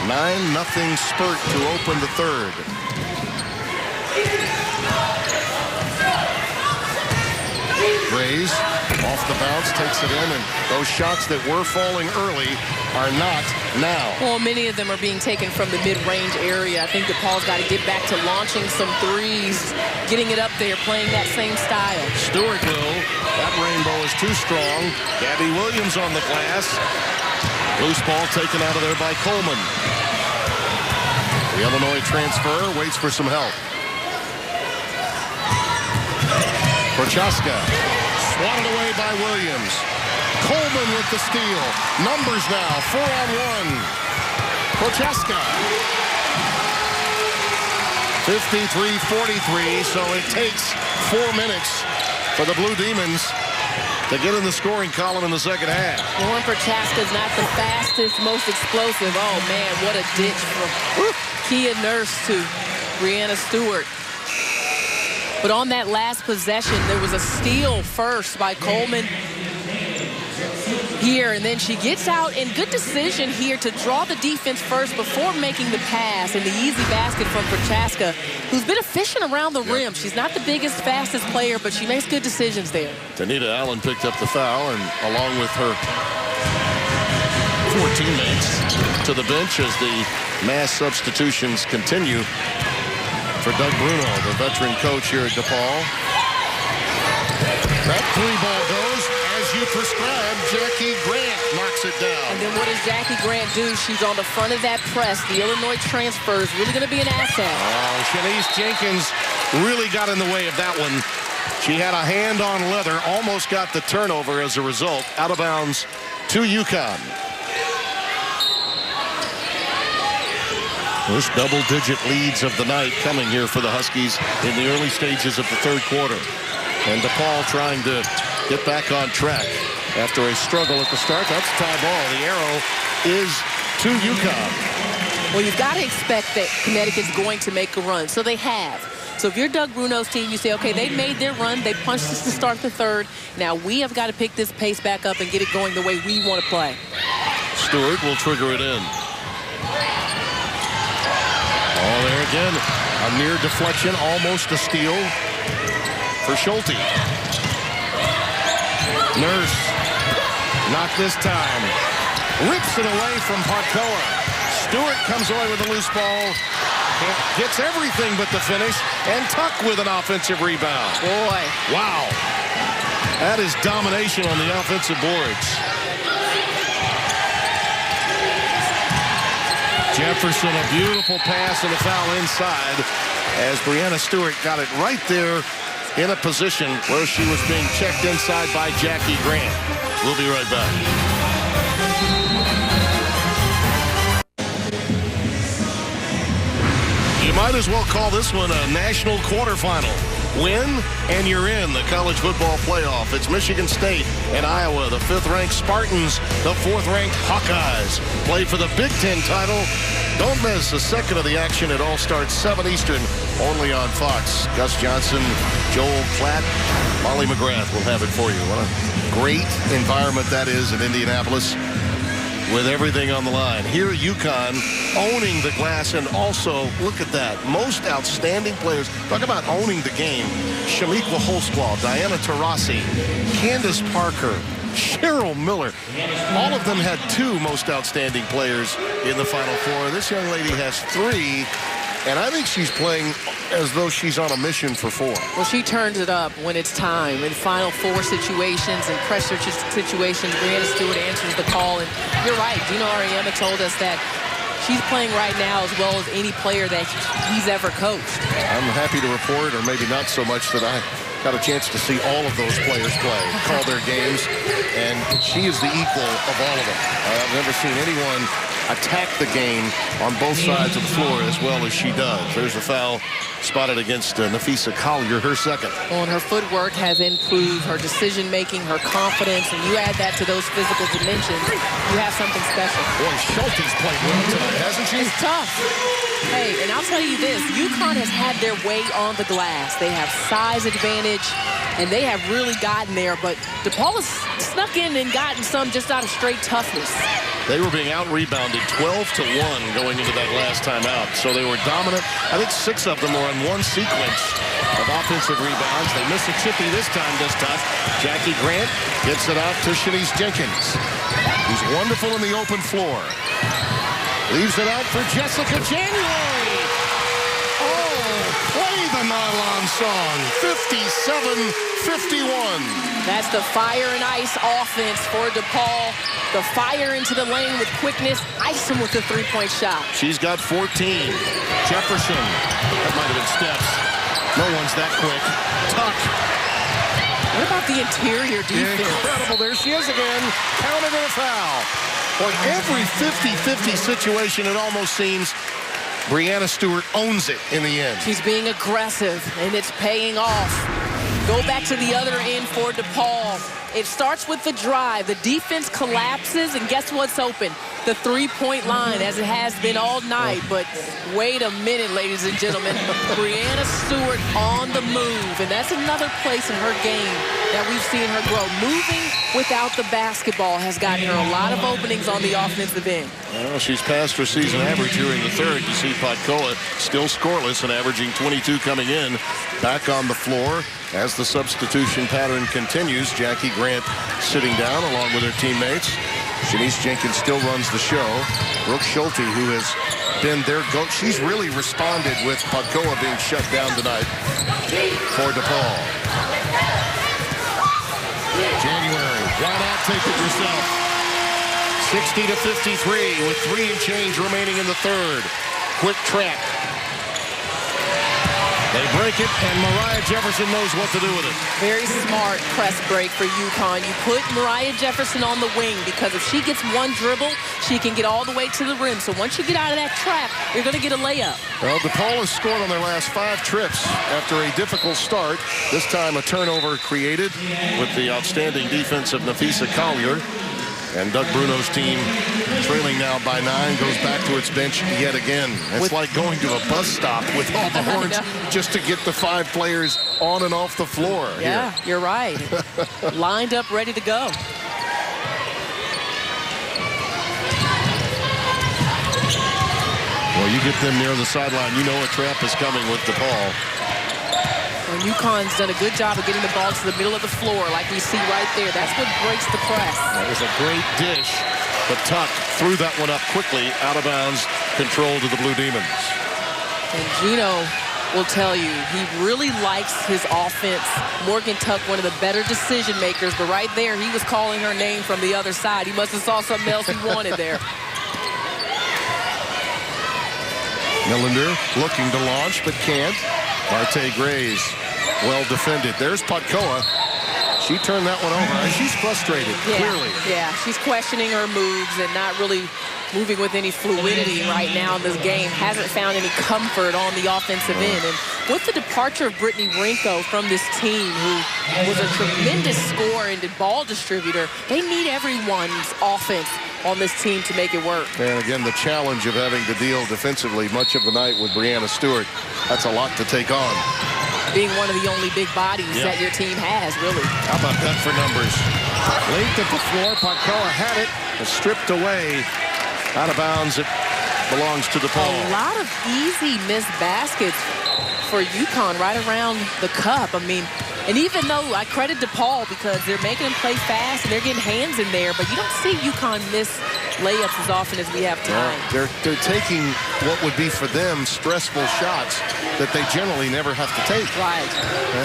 9-0 spurt to open the third. Grays off the bounce, takes it in, and those shots that were falling early are not now. Well, many of them are being taken from the mid-range area. I think DePaul's got to get back to launching some threes, getting it up there, playing that same style. Stewart will. That rainbow is too strong. Gabby Williams on the glass. Loose ball taken out of there by Coleman. The Illinois transfer waits for some help. Prochaska swatted away by Williams. Coleman with the steal. Numbers now, 4-on-1. Prochaska. 53-43, so it takes 4 minutes for the Blue Demons to get in the scoring column in the second half. Lauren Prochaska's not the fastest, most explosive. Oh, man, what a ditch from Kia Nurse to Brianna Stewart. But on that last possession, there was a steal first by Coleman here, and then she gets out, and good decision here to draw the defense first before making the pass, and the easy basket from Prochaska, who's been efficient around the rim. She's not the biggest, fastest player, but she makes good decisions there. Danita Allen picked up the foul, and along with her 4 teammates to the bench as the mass substitutions continue for Doug Bruno, the veteran coach here at DePaul. That 3-ball goes as you prescribed. Jackie Grant knocks it down. And then what does Jackie Grant do? She's on the front of that press. The Illinois transfer is really going to be an asset. Oh, Shanice Jenkins really got in the way of that one. She had a hand on leather, almost got the turnover as a result. Out of bounds to UConn. First double-digit leads of the night coming here for the Huskies in the early stages of the third quarter. And DePaul trying to get back on track after a struggle at the start. That's a tie ball. The arrow is to UConn. Well, you've got to expect that Connecticut's going to make a run. So they have. So if you're Doug Bruno's team, you say, okay, they made their run. They punched us to start the third. Now we have got to pick this pace back up and get it going the way we want to play. Stewart will trigger it in. Oh, there again, a near deflection, almost a steal for Schulte. Nurse, not this time. Rips it away from Parkoa. Stewart comes away with a loose ball. Gets everything but the finish. And Tuck with an offensive rebound. Boy. Wow. That is domination on the offensive boards. Jefferson, a beautiful pass and a foul inside as Brianna Stewart got it right there in a position where she was being checked inside by Jackie Grant. We'll be right back. You might as well call this one a national quarterfinal. Win, and you're in the college football playoff. It's Michigan State and Iowa, the 5th-ranked Spartans, the 4th-ranked Hawkeyes. Play for the Big Ten title. Don't miss a second of the action. It all starts 7 Eastern, only on Fox. Gus Johnson, Joel Klatt, Molly McGrath will have it for you. What a great environment that is in Indianapolis, with everything on the line. Here, UConn owning the glass, and also, look at that, most outstanding players. Talk about owning the game. Shamiqua Holsclaw, Diana Taurasi, Candace Parker, Cheryl Miller. All of them had 2 most outstanding players in the Final Four. This young lady has 3, and I think she's playing as though she's on a mission for 4. Well, she turns it up when it's time. In Final Four situations and pressure situations, Brianna Stewart answers the call. And you're right. Dino Ariema told us that she's playing right now as well as any player that he's ever coached. I'm happy to report, or maybe not so much, that I got a chance to see all of those players play, call their games, and she is the equal of all of them. I've never seen anyone attack the game on both sides of the floor as well as she does. There's a foul spotted against Nafisa Collier, her second. Well, and her footwork has improved, her decision-making, her confidence, and you add that to those physical dimensions, you have something special. Boy, Schulte's played well tonight, hasn't she? It's tough. Hey, and I'll tell you this, UConn has had their way on the glass. They have size advantage, and they have really gotten there, but DePaul has snuck in and gotten some just out of straight toughness. They were being out-rebounded 12-1 going into that last time out. So they were dominant. I think 6 of them were in one sequence of offensive rebounds. They miss a chippy this time, does Tuck. Jackie Grant gets it out to Shanice Jenkins, who's wonderful in the open floor. Leaves it out for Jessica January. Oh, play the nylon song. 57-51. That's the fire and ice offense for DePaul. The fire into the lane with quickness, ice him with the three-point shot. She's got 14. Jefferson. That might have been steps. No one's that quick. Tuck. What about the interior defense? Incredible. There she is again. Counted in a foul. Boy, every 50-50 situation, it almost seems, Breanna Stewart owns it in the end. She's being aggressive, and it's paying off. Go back to the other end for DePaul. It starts with the drive. The defense collapses, and guess what's open? The three-point line, as it has been all night. But wait a minute, ladies and gentlemen. Breanna Stewart on the move, and that's another place in her game that we've seen her grow. Moving without the basketball has gotten her a lot of openings on the offensive end. Well, she's passed her season average here in the third. You see Podkoa still scoreless and averaging 22 coming in. Back on the floor as the substitution pattern continues. Jackie Grant sitting down along with her teammates. Shanice Jenkins still runs the show. Brooke Schulte, who has been their GOAT. She's really responded with Podkoa being shut down tonight for DePaul. January, why not take it yourself? 60-53 with 3 and change remaining in the third. Quick trap. They break it, and Mariah Jefferson knows what to do with it. Very smart press break for UConn. You put Mariah Jefferson on the wing because if she gets one dribble, she can get all the way to the rim. So once you get out of that trap, you're going to get a layup. Well, DePaul has scored on their last 5 trips after a difficult start. This time a turnover created with the outstanding defense of Nafisa Collier. And Doug Bruno's team, trailing now by 9, goes back to its bench yet again. It's like going to a bus stop with all the horns just to get the 5 players on and off the floor. Yeah, here. You're right. Lined up, ready to go. Well, you get them near the sideline, you know a trap is coming with DePaul. And UConn's done a good job of getting the ball to the middle of the floor like we see right there. That's what breaks the press. That was a great dish, but Tuck threw that one up quickly, out of bounds, control to the Blue Demons. And Gino will tell you, he really likes his offense. Morgan Tuck, one of the better decision makers, but right there, he was calling her name from the other side. He must have saw something else he wanted there. Millender looking to launch, but can't. Marte Grays, well defended. There's Podkoa. She turned that one over. She's frustrated, clearly. Yeah, she's questioning her moves and not really moving with any fluidity right now in this game. Hasn't found any comfort on the offensive end. And with the departure of Brittany Rinko from this team, who was a tremendous scorer and ball distributor, they need everyone's offense on this team to make it work. And again, the challenge of having to deal defensively much of the night with Breanna Stewart. That's a lot to take on. Being one of the only big bodies that your team has, really. How about that for numbers? Length of the floor, Podkoa had it, stripped away. Out of bounds, it belongs to DePaul. A lot of easy missed baskets for UConn right around the cup. I mean, and even though I credit DePaul because they're making them play fast and they're getting hands in there, but you don't see UConn miss layups as often as we have time. They're taking what would be for them stressful shots that they generally never have to take. Right.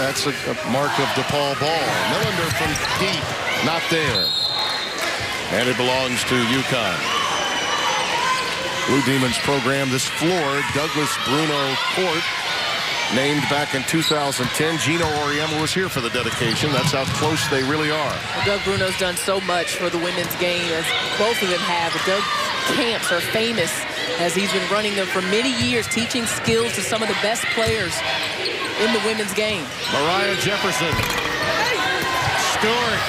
That's a mark of DePaul ball. Millender from deep, not there. And it belongs to UConn. Blue Demons program this floor, Douglas Bruno Court. named back in 2010. Gino Auriemma was here for the dedication. That's how close they really are. Well, Doug Bruno's done so much for the women's game, as both of them have. The Doug camps are famous, as he's been running them for many years, teaching skills to some of the best players in the women's game. Mariah Jefferson. Stewart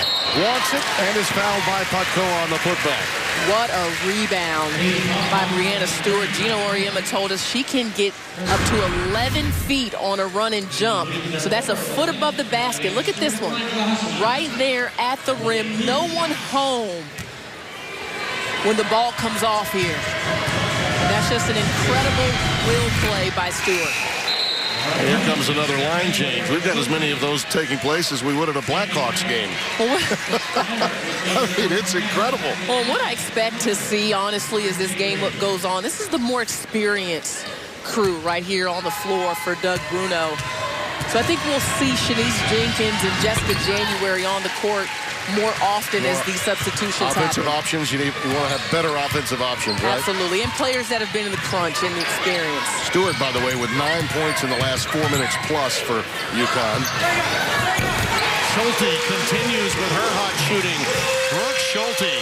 wants it and is fouled by Patkoa on the putback. What a rebound by Breanna Stewart. Gino Auriemma told us she can get up to 11 feet on a run and jump. So that's a foot above the basket. Look at this one. Right there at the rim. No one home when the ball comes off here. And that's just an incredible will play by Stewart. And here comes another line change. We've got as many of those taking place as we would at a Blackhawks game. I mean, it's incredible. Well, what I expect to see, honestly, as this game goes on, this is the more experienced crew right here on the floor for Doug Bruno. So I think we'll see Shanice Jenkins and Jessica January on the court more often as these substitutions offensive happen. options. You want to have better offensive options, right? Absolutely. And players that have been in the crunch and the experience. Stewart, by the way, with 9 points in the last 4 minutes plus for UConn. Schulte continues with her hot shooting. Brooke Schulte,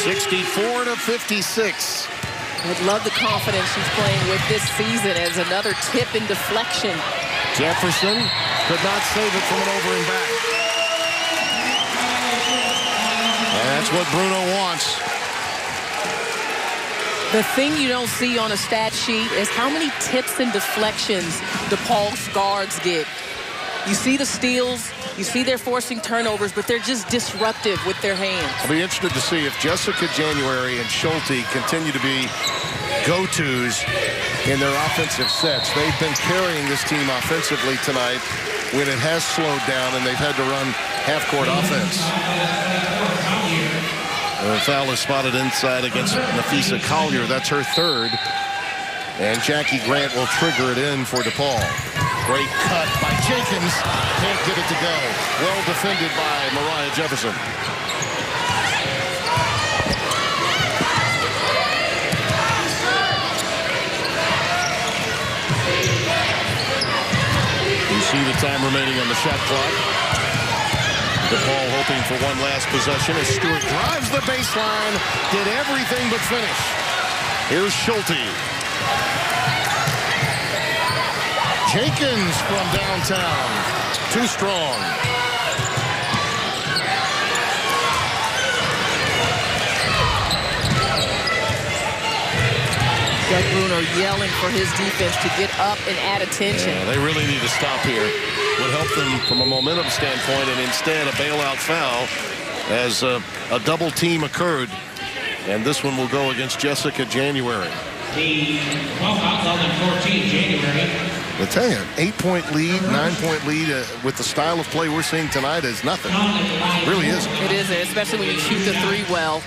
64 to 56. I love the confidence she's playing with this season as another tip and deflection. Jefferson could not save it from an over and back. And that's what Bruno wants. The thing you don't see on a stat sheet is how many tips and deflections DePaul's guards get. You see the steals, you see they're forcing turnovers, but they're just disruptive with their hands. I'll be interested to see if Jessica January and Schulte continue to be go-tos in their offensive sets. They've been carrying this team offensively tonight when it has slowed down and they've had to run half-court offense. The foul is spotted inside against Nafisa Collier. That's her third. And Jackie Grant will trigger it in for DePaul. Great cut by Jenkins. Can't get it to go. Well defended by Mariah Jefferson. You see the time remaining on the shot clock. DePaul hoping for one last possession as Stewart drives the baseline. Did everything but finish. Here's Schulte. Jenkins from downtown. Too strong. Doug Bruno yelling for his defense to get up and add attention. Yeah, they really need to stop here. Would help them from a momentum standpoint, and instead a bailout foul as a double team occurred. And this one will go against Jessica January. The 12 foul on 14, January. I tell you, 8-point lead, 9-point lead with the style of play we're seeing tonight is nothing. It really isn't. It isn't, especially when you shoot the three well.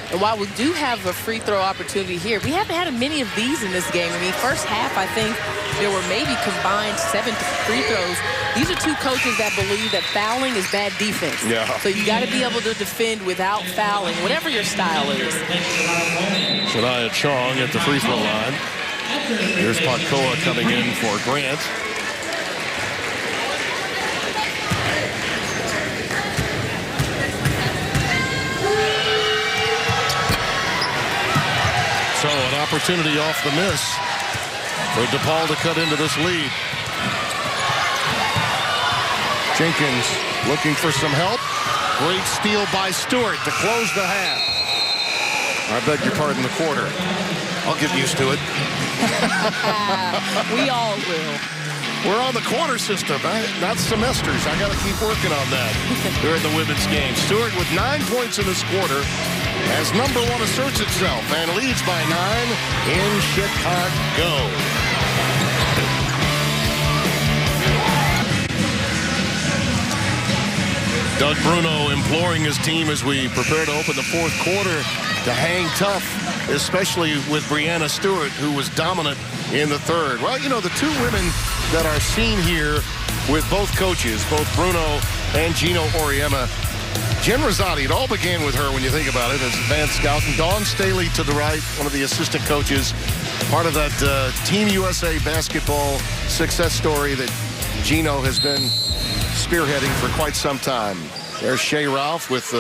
And while we do have a free throw opportunity here, we haven't had many of these in this game. I mean, first half, I think there were maybe combined 7 free throws. These are two coaches that believe that fouling is bad defense. Yeah. So you got to be able to defend without fouling, whatever your style is. Shania Chong at the free throw line. Here's Patkoa coming in for Grant. So an opportunity off the miss for DePaul to cut into this lead. Jenkins looking for some help. Great steal by Stewart to close the half. I beg your pardon, the quarter. I'll get used to it. We all will. We're on the quarter system, not semesters. I got to keep working on that during the women's game. Stewart with 9 points in this quarter as number one asserts itself and leads by 9 in Chicago. Doug Bruno imploring his team as we prepare to open the fourth quarter to hang tough, especially with Breanna Stewart, who was dominant in the third. Well, you know, the two women that are seen here with both coaches, both Bruno and Gino Auriemma, Jen Rosati, it all began with her when you think about it as advanced scout. And Dawn Staley to the right, one of the assistant coaches, part of that Team USA basketball success story that Gino has been spearheading for quite some time. There's Shea Ralph with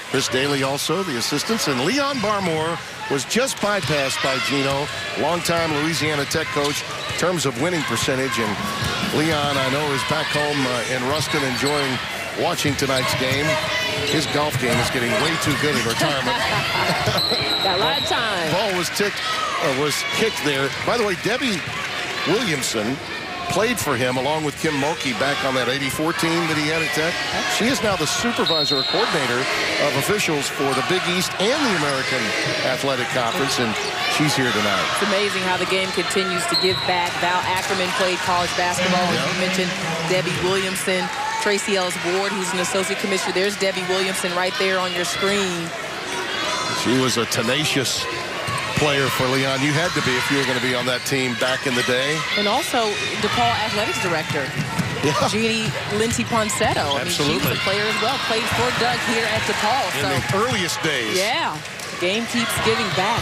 Chris Daly also, the assistants. And Leon Barmore was just bypassed by Gino, longtime Louisiana Tech coach, in terms of winning percentage. And Leon, I know, is back home in Ruston enjoying watching tonight's game. His golf game is getting way too good in retirement. Got a lot of time. Ball was kicked there. By the way, Debbie Williamson played for him along with Kim Mulkey back on that 84 team that he had at Tech. She is now the supervisor or coordinator of officials for the Big East and the American Athletic Conference, and she's here tonight. It's amazing how the game continues to give back. Val Ackerman played college basketball. As you mentioned, Debbie Williamson. Tracy Ellis Ward, who's an associate commissioner. There's Debbie Williamson right there on your screen. She was a tenacious player for Leon. You had to be if you were going to be on that team back in the day. And also DePaul athletics director, Jeannie Lindsay Ponsetto. Absolutely. I mean, she was a player as well. Played for Doug here at DePaul. In the earliest days. Yeah, the game keeps giving back.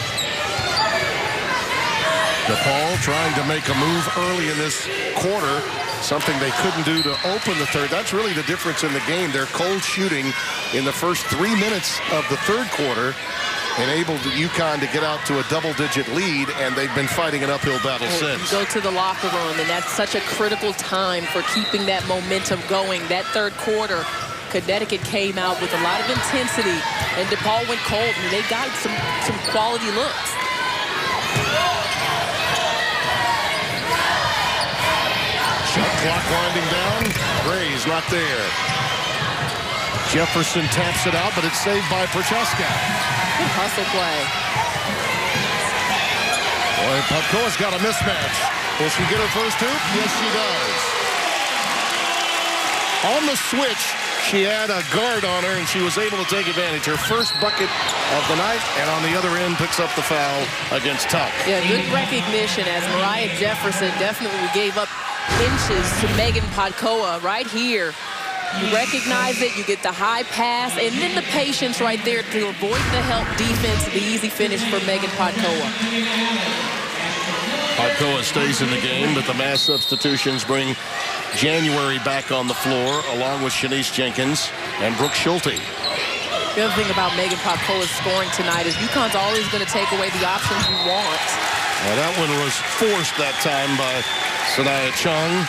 DePaul trying to make a move early in this quarter, something they couldn't do to open the third. That's really the difference in the game. They're cold shooting in the first 3 minutes of the third quarter, enabled UConn to get out to a double-digit lead, and they've been fighting an uphill battle since. You go to the locker room, and that's such a critical time for keeping that momentum going. That third quarter, Connecticut came out with a lot of intensity, and DePaul went cold, and they got some quality looks. Shot clock winding down. Gray's not there. Jefferson taps it out, but it's saved by Prochaska. Good hustle play. Boy, Popkowa's got a mismatch. Will she get her first hoop? Yes, she does. On the switch, she had a guard on her, and she was able to take advantage. Her first bucket of the night, and on the other end picks up the foul against Tuck. Yeah, good recognition as Mariah Jefferson definitely gave up inches to Megan Podkoa right here. You recognize it, you get the high pass, and then the patience right there to avoid the help defense, the easy finish for Megan Podkoa. Podkoa stays in the game, but the mass substitutions bring January back on the floor, along with Shanice Jenkins and Brooke Schulte. The other thing about Megan Podkoa's scoring tonight is UConn's always going to take away the options you want. Well, that one was forced that time by Sanaya Chung.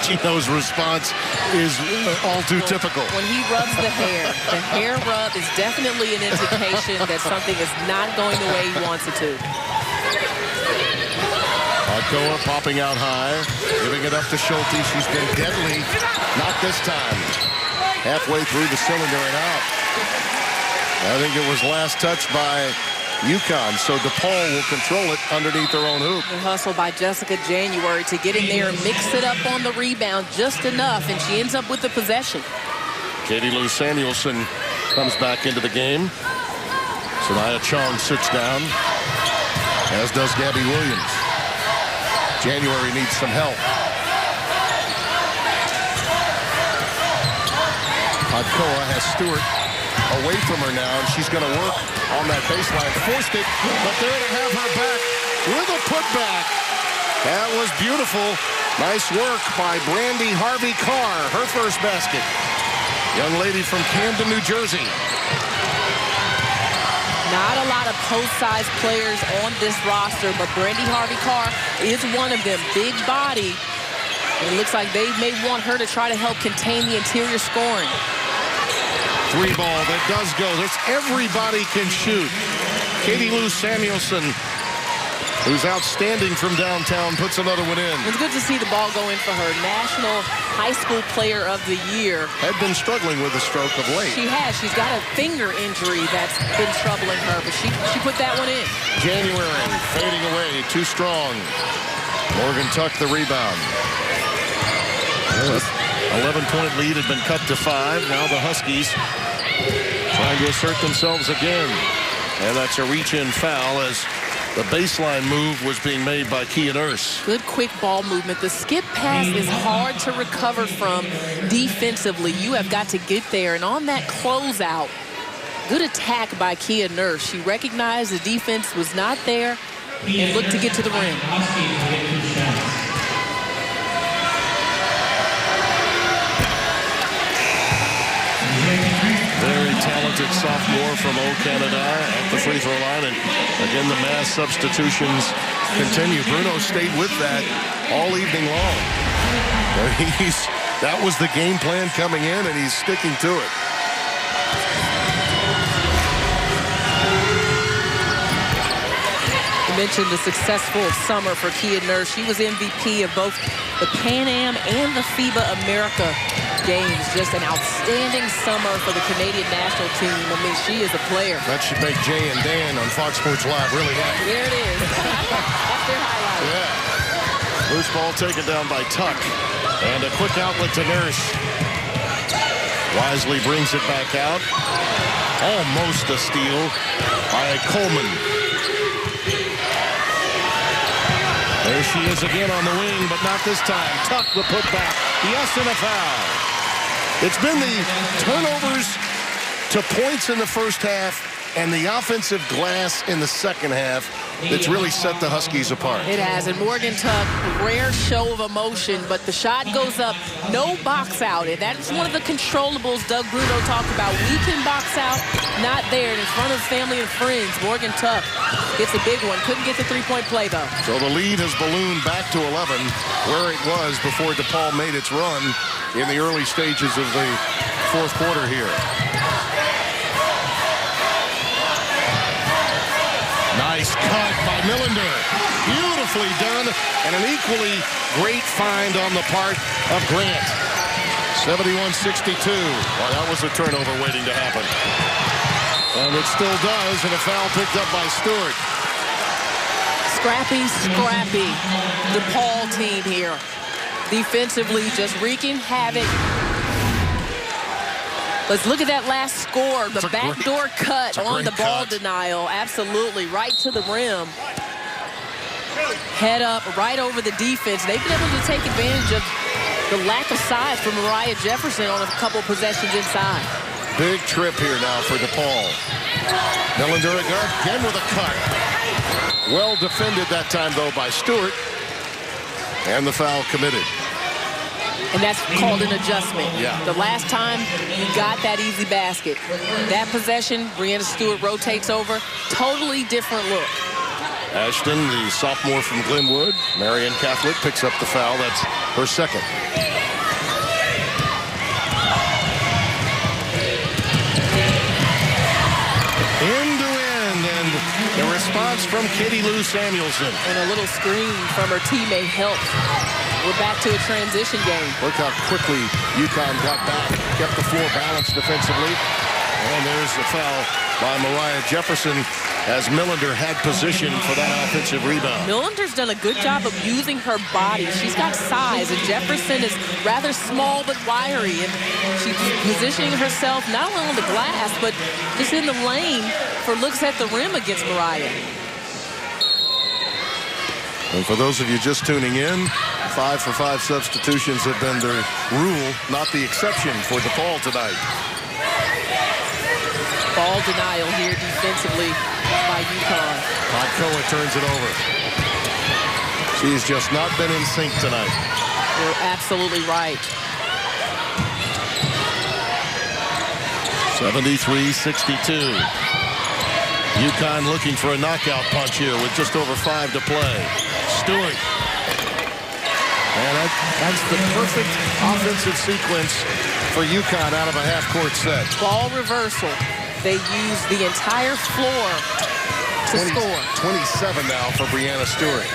Gino's response is all too typical. When he rubs the hair rub is definitely an indication that something is not going the way he wants it to. Podkoa popping out high, giving it up to Schulte. She's been deadly. Not this time. Halfway through the cylinder and out. I think it was last touch by UConn, so DePaul will control it underneath their own hoop. The hustle by Jessica January to get in there and mix it up on the rebound just enough, and she ends up with the possession. Katie Lou Samuelson comes back into the game. Sanaya Chong sits down, as does Gabby Williams. January needs some help. Podkoa has Stewart away from her now, and she's going to work on that baseline. Forced it, but there to have her back with a putback. That was beautiful. Nice work by Brandy Harvey Carr, her first basket. Young lady from Camden, New Jersey. Not a lot of post-size players on this roster, but Brandy Harvey Carr is one of them. Big body. It looks like they may want her to try to help contain the interior scoring. Three ball that does go. That's everybody can shoot. Katie Lou Samuelson, who's outstanding from downtown, puts another one in. It's good to see the ball go in for her. National High School Player of the Year. Had been struggling with a stroke of late. She has. She's got a finger injury that's been troubling her, but she put that one in. January fading away, too strong. Morgan Tuck the rebound. 11-point lead had been cut to 5. Now the Huskies trying to assert themselves again. And that's a reach-in foul as The baseline move was being made by Kia Nurse. Good quick ball movement. The skip pass is hard to recover from defensively. You have got to get there. And on that closeout, good attack by Kia Nurse. She recognized the defense was not there and looked to get to the rim. Very talented sophomore from Canada at the free throw line. And again, the mass substitutions continue. Bruno stayed with that all evening long. That was the game plan coming in, and he's sticking to it. Mentioned the successful summer for Kia Nurse. She was MVP of both the Pan Am and the FIBA America games. Just an outstanding summer for the Canadian national team. I mean, she is a player. That should make Jay and Dan on Fox Sports Live really happy. There it is. That's their highlight. Yeah. Loose ball taken down by Tuck. And a quick outlet to Nurse. Wisely brings it back out. Almost a steal by Coleman. There she is again on the wing, but not this time. Tuck the putback. Yes, and a foul. It's been the turnovers to points in the first half and the offensive glass in the second half that's really set the Huskies apart. It has, and Morgan Tuck, rare show of emotion, but the shot goes up, no box out. And that's one of the controllables Doug Bruno talked about. We can box out, not there. And in front of family and friends, Morgan Tuck gets a big one. Couldn't get the three-point play, though. So the lead has ballooned back to 11, where it was before DePaul made its run in the early stages of the fourth quarter here. Nice cut by Millender. Beautifully done, and an equally great find on the part of Grant. 71-62. Well, that was a turnover waiting to happen. And it still does, and a foul picked up by Stewart. Scrappy DePaul team here. Defensively, just wreaking havoc. Let's look at that last score. The backdoor cut on the ball denial. Absolutely, right to the rim. Head up, right over the defense. They've been able to take advantage of the lack of size from Mariah Jefferson on a couple possessions inside. Big trip here now for DePaul. Millender again with a cut. Well defended that time, though, by Stewart. And the foul committed. And that's called an adjustment. Yeah. The last time you got that easy basket. That possession, Breanna Stewart rotates over. Totally different look. Ashton, the sophomore from Glenwood, Marian Catholic, picks up the foul. That's her second. End to end, and the response from Katie Lou Samuelson. And a little screen from her teammate helped. We're back to a transition game. Look how quickly UConn got back, kept the floor balanced defensively. And there's the foul by Mariah Jefferson as Millender had position for that offensive rebound. Millender's done a good job of using her body. She's got size, and Jefferson is rather small but wiry. And she's positioning herself not only on the glass, but just in the lane for looks at the rim against Mariah. And for those of you just tuning in, 5-for-5 substitutions have been the rule, not the exception for DePaul tonight. Ball denial here defensively by UConn. Podkoa turns it over. She's just not been in sync tonight. You're absolutely right. 73-62. UConn looking for a knockout punch here with just over 5 to play. Stewart. And that's the perfect offensive sequence for UConn out of a half-court set. Ball reversal. They use the entire floor to score. 27 now for Breanna Stewart.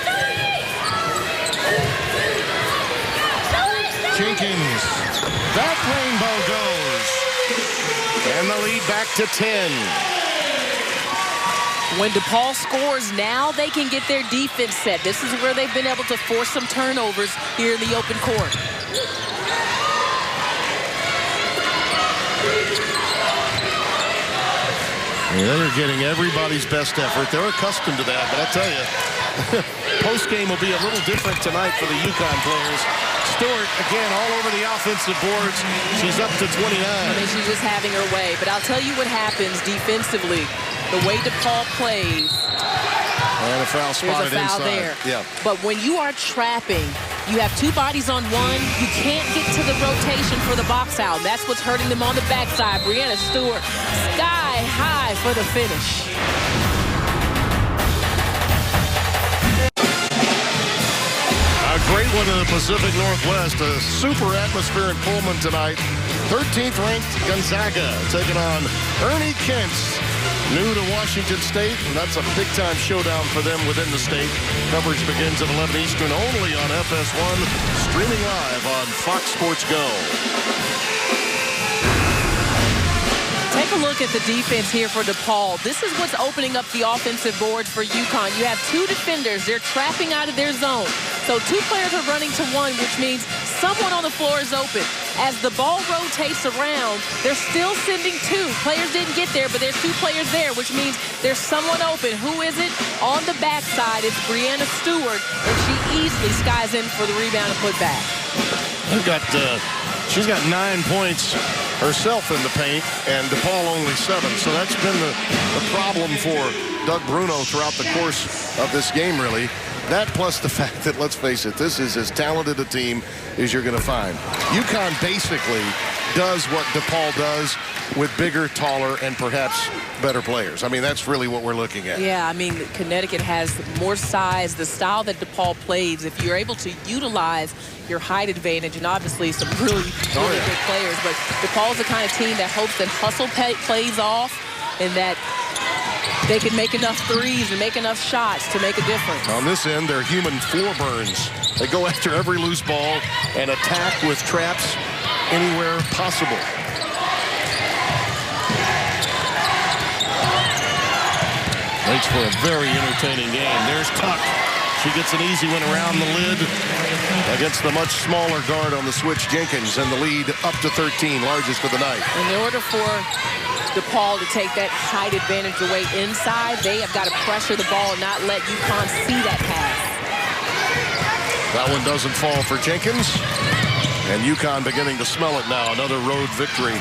Jenkins. That rainbow goes. And the lead back to 10. When DePaul scores, now they can get their defense set. This is where they've been able to force some turnovers here in the open court. They're getting everybody's best effort. They're accustomed to that, but I tell you, post-game will be a little different tonight for the UConn players. Stewart, again, all over the offensive boards. She's up to 29. I mean, she's just having her way. But I'll tell you what happens defensively. The way DePaul plays. And a foul spotted There's a foul inside. there. Yeah. But when you are trapping, you have two bodies on one. You can't get to the rotation for the box out. That's what's hurting them on the backside. Brianna Stewart, sky high for the finish. A great one in the Pacific Northwest. A super atmosphere in Pullman tonight. 13th ranked Gonzaga taking on Ernie Kent's new to Washington State, and that's a big-time showdown for them within the state. Coverage begins at 11 Eastern only on FS1, streaming live on Fox Sports Go. Take a look at the defense here for DePaul. This is what's opening up the offensive board for UConn. You have two defenders. They're trapping out of their zone. So two players are running to one, which means someone on the floor is open. As the ball rotates around, they're still sending two. Players didn't get there, but there's two players there, which means there's someone open. Who is it? On the backside, it's Brianna Stewart, and she easily skies in for the rebound and put back. She's got 9 points herself in the paint, and DePaul only 7. So that's been the problem for Doug Bruno throughout the course of this game, really. That plus the fact that, let's face it, this is as talented a team as you're going to find. UConn basically does what DePaul does with bigger, taller, and perhaps better players. I mean, that's really what we're looking at. Yeah, I mean, Connecticut has more size. The style that DePaul plays, if you're able to utilize your height advantage, and obviously some really good players, but DePaul's the kind of team that hopes that hustle plays off and that they can make enough threes and make enough shots to make a difference. On this end, they're human floor burns. They go after every loose ball and attack with traps anywhere possible. Makes for a very entertaining game. There's Tuck. She gets an easy one around the lid against the much smaller guard on the switch, Jenkins, and the lead up to 13, largest of the night. In order for DePaul to take that height advantage away inside, they have got to pressure the ball and not let UConn see that pass. That one doesn't fall for Jenkins. And UConn beginning to smell it now. Another road victory.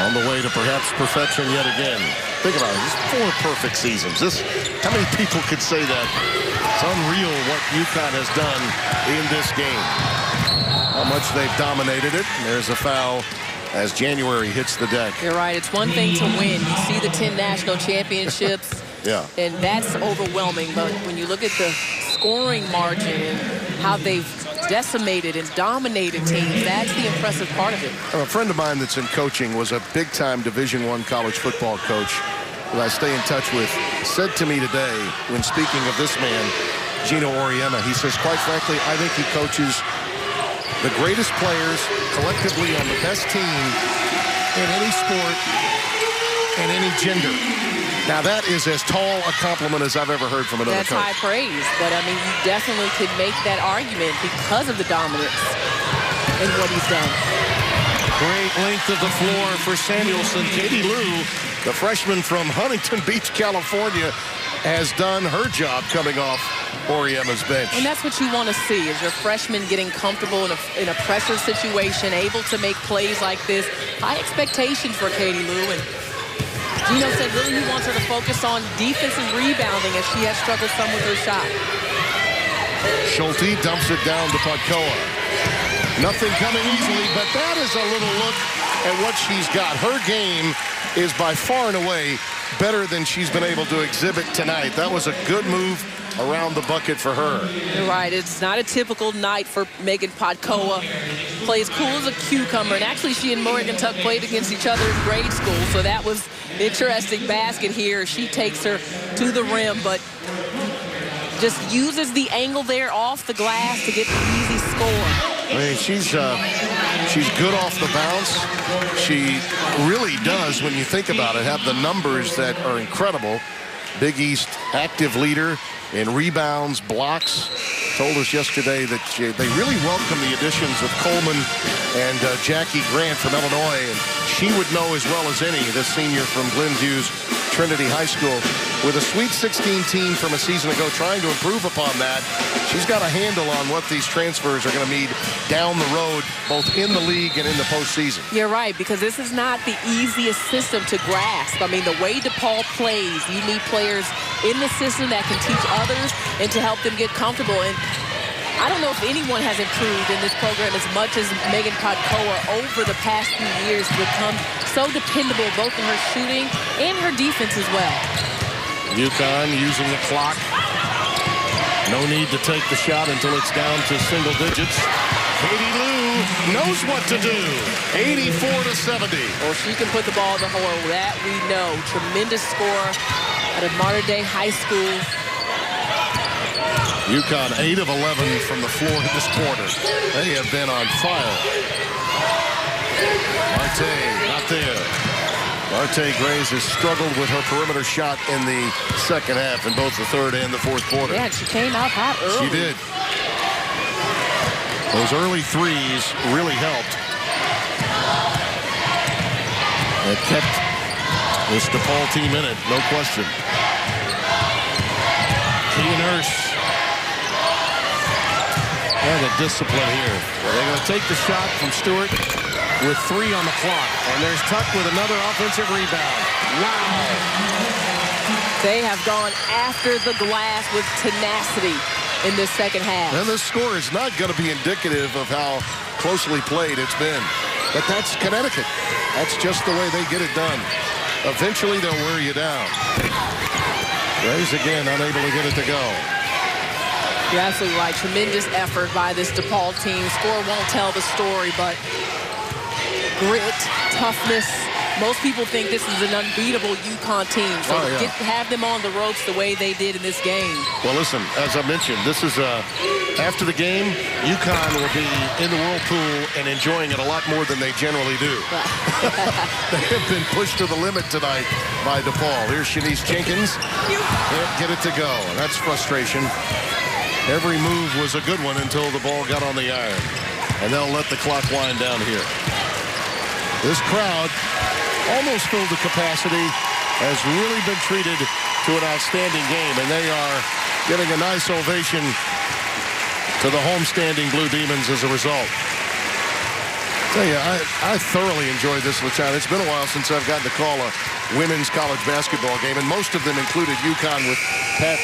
On the way to perhaps perfection yet again. Think about it. It's 4 perfect seasons. How many people could say that? It's unreal what UConn has done in this game. How much they've dominated it. And there's a foul as January hits the deck. You're right. It's one thing to win. You see the 10 national championships. Yeah. And that's overwhelming. But when you look at the scoring margin and how they've decimated and dominated teams, that's the impressive part of it. A friend of mine that's in coaching was a big-time Division I college football coach that I stay in touch with, said to me today, when speaking of this man, Gino Auriemma, he says, quite frankly, I think he coaches the greatest players collectively on the best team in any sport and any gender. Now, that is as tall a compliment as I've ever heard from another coach. That's high praise, but, I mean, you definitely could make that argument because of the dominance in what he's done. Great length of the floor for Samuelson. Katie Lou, the freshman from Huntington Beach, California, has done her job coming off Auriemma's bench. And that's what you want to see, is your freshman getting comfortable in a pressure situation, able to make plays like this. High expectations for Katie Lou, and Gino said really he wants her to focus on defensive rebounding as she has struggled some with her shot. Schulte dumps it down to Podkoa. Nothing coming easily, but that is a little look at what she's got. Her game is by far and away better than she's been able to exhibit tonight. That was a good move around the bucket for her. You're right. It's not a typical night for Megan Podkoa. Plays cool as a cucumber. And actually, she and Morgan Tuck played against each other in grade school. So that was an interesting basket here. She takes her to the rim, but just uses the angle there off the glass to get the easy score. I mean, she's good off the bounce. She really does, when you think about it, have the numbers that are incredible. Big East active leader in rebounds, blocks, told us yesterday that they really welcome the additions of Coleman and Jackie Grant from Illinois. And she would know as well as any, this senior from Glenview's Trinity High School, with a Sweet 16 team from a season ago, trying to improve upon that. She's got a handle on what these transfers are going to need down the road, both in the league and in the postseason. You're right, because this is not the easiest system to grasp. I mean, the way DePaul plays, you need players in the system that can teach others and to help them get comfortable. And I don't know if anyone has improved in this program as much as Megan Podkoa over the past few years to become so dependable both in her shooting and her defense as well. UConn using the clock. No need to take the shot until it's down to single digits. Katie Lou knows what to do. 84-70. Well, she can put the ball in the hole. That we know. Tremendous score at a modern-day high school. UConn 8 of 11 from the floor this quarter. They have been on fire. Marte not there. Marte Graves has struggled with her perimeter shot in the second half in both the third and the fourth quarter. Yeah, she came out hot early. She did. Those early threes really helped. It kept this DePaul team in it, no question. Keegan Hirsch. And the discipline here. They're going to take the shot from Stewart with 3 on the clock. And there's Tuck with another offensive rebound. Wow. They have gone after the glass with tenacity in this second half. And this score is not going to be indicative of how closely played it's been. But that's Connecticut. That's just the way they get it done. Eventually, they'll wear you down. Graves again unable to get it to go. You're absolutely right. Tremendous effort by this DePaul team. Score won't tell the story, but grit, toughness. Most people think this is an unbeatable UConn team. So to have them on the ropes the way they did in this game. Well, listen, as I mentioned, this is after the game, UConn will be in the whirlpool and enjoying it a lot more than they generally do. They have been pushed to the limit tonight by DePaul. Here's Shanice Jenkins. Can't get it to go. That's frustration. Every move was a good one until the ball got on the iron. And they'll let the clock wind down here. This crowd, almost filled to capacity, has really been treated to an outstanding game. And they are getting a nice ovation to the homestanding Blue Demons as a result. I tell you, I thoroughly enjoyed this, LaChina. It's been a while since I've gotten to call a women's college basketball game. And most of them included UConn with Pat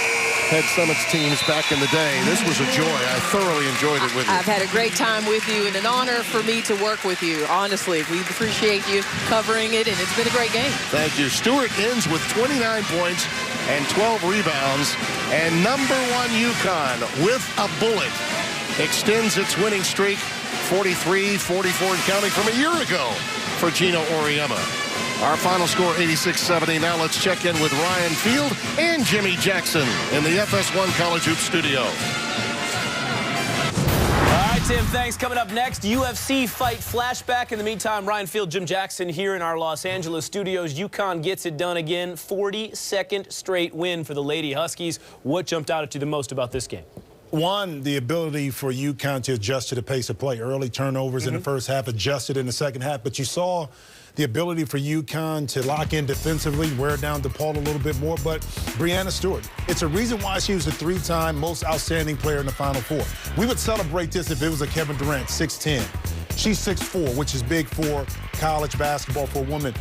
Head Summit's teams back in the day. This was a joy. I thoroughly enjoyed it with you. I've had a great time with you and an honor for me to work with you. Honestly, we appreciate you covering it, and it's been a great game. Thank you. Stewart ends with 29 points and 12 rebounds. And number 1 UConn with a bullet extends its winning streak 43-44 and counting from a year ago for Gino Auriemma. Our final score, 86-70. Now let's check in with Ryan Field and Jimmy Jackson in the FS1 College Hoops studio. All right, Tim, thanks. Coming up next, UFC fight flashback. In the meantime, Ryan Field, Jim Jackson here in our Los Angeles studios. UConn gets it done again. 42nd straight win for the Lady Huskies. What jumped out at you the most about this game? One, the ability for UConn to adjust to the pace of play. Early turnovers in the first half, adjusted in the second half. But you saw the ability for UConn to lock in defensively, wear down DePaul a little bit more. But Breanna Stewart, it's a reason why she was the 3-time most outstanding player in the Final Four. We would celebrate this if it was a Kevin Durant, 6'10". She's 6'4", which is big for college basketball for a woman.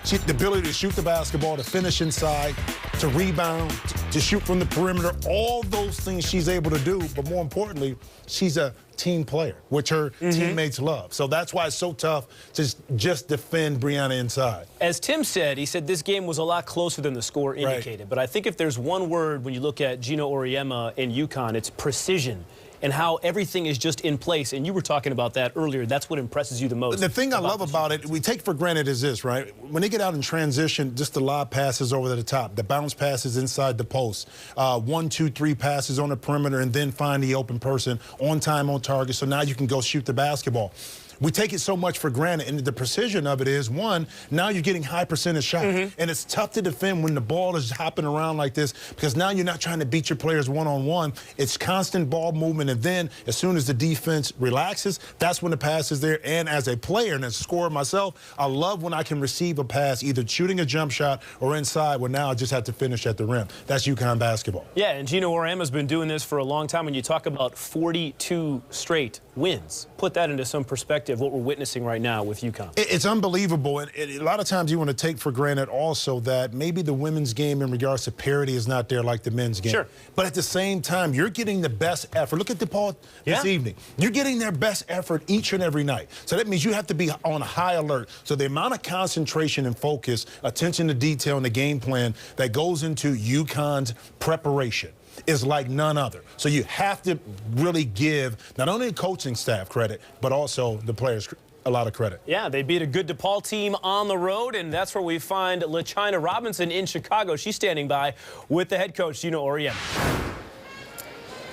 The ability to shoot the basketball, to finish inside, to rebound, to shoot from the perimeter, all those things she's able to do. But more importantly, she's a team player, which her teammates love. So that's why it's so tough to just defend Breanna inside. As Tim said, he said this game was a lot closer than the score indicated. Right. But I think if there's one word when you look at Gino Auriemma and UConn, it's precision. And how everything is just in place. And you were talking about that earlier. That's what impresses you the most. The thing I love about it, we take for granted is this, right? When they get out in transition, just the lob passes over the top, the bounce passes inside the post, 1, 2, 3 passes on the perimeter, and then find the open person on time, on target. So now you can go shoot the basketball. we take it so much for granted. And the precision of it is, one, now you're getting high percentage shots. And it's tough to defend when the ball is hopping around like this, because now you're not trying to beat your players one-on-one. It's constant ball movement. And then as soon as the defense relaxes, that's when the pass is there. And as a player and as a scorer myself, I love when I can receive a pass, either shooting a jump shot or inside, where now I just have to finish at the rim. That's UConn basketball. Yeah, and Gino Auriemma's been doing this for a long time. When you talk about 42 straight wins, put that into some perspective, what we're witnessing right now with UConn. It's unbelievable. And a lot of times you want to take for granted also that maybe the women's game in regards to parity is not there like the men's game. Sure. But at the same time, you're getting the best effort. Look at DePaul this evening. You're getting their best effort each and every night. So that means you have to be on high alert. So the amount of concentration and focus, attention to detail in the game plan that goes into UConn's preparation is like none other. So you have to really give not only the coaching staff credit, but also the players a lot of credit. Yeah, they beat a good DePaul team on the road, and that's where we find LaChina Robinson in Chicago. She's standing by with the head coach, Gino Auriemma.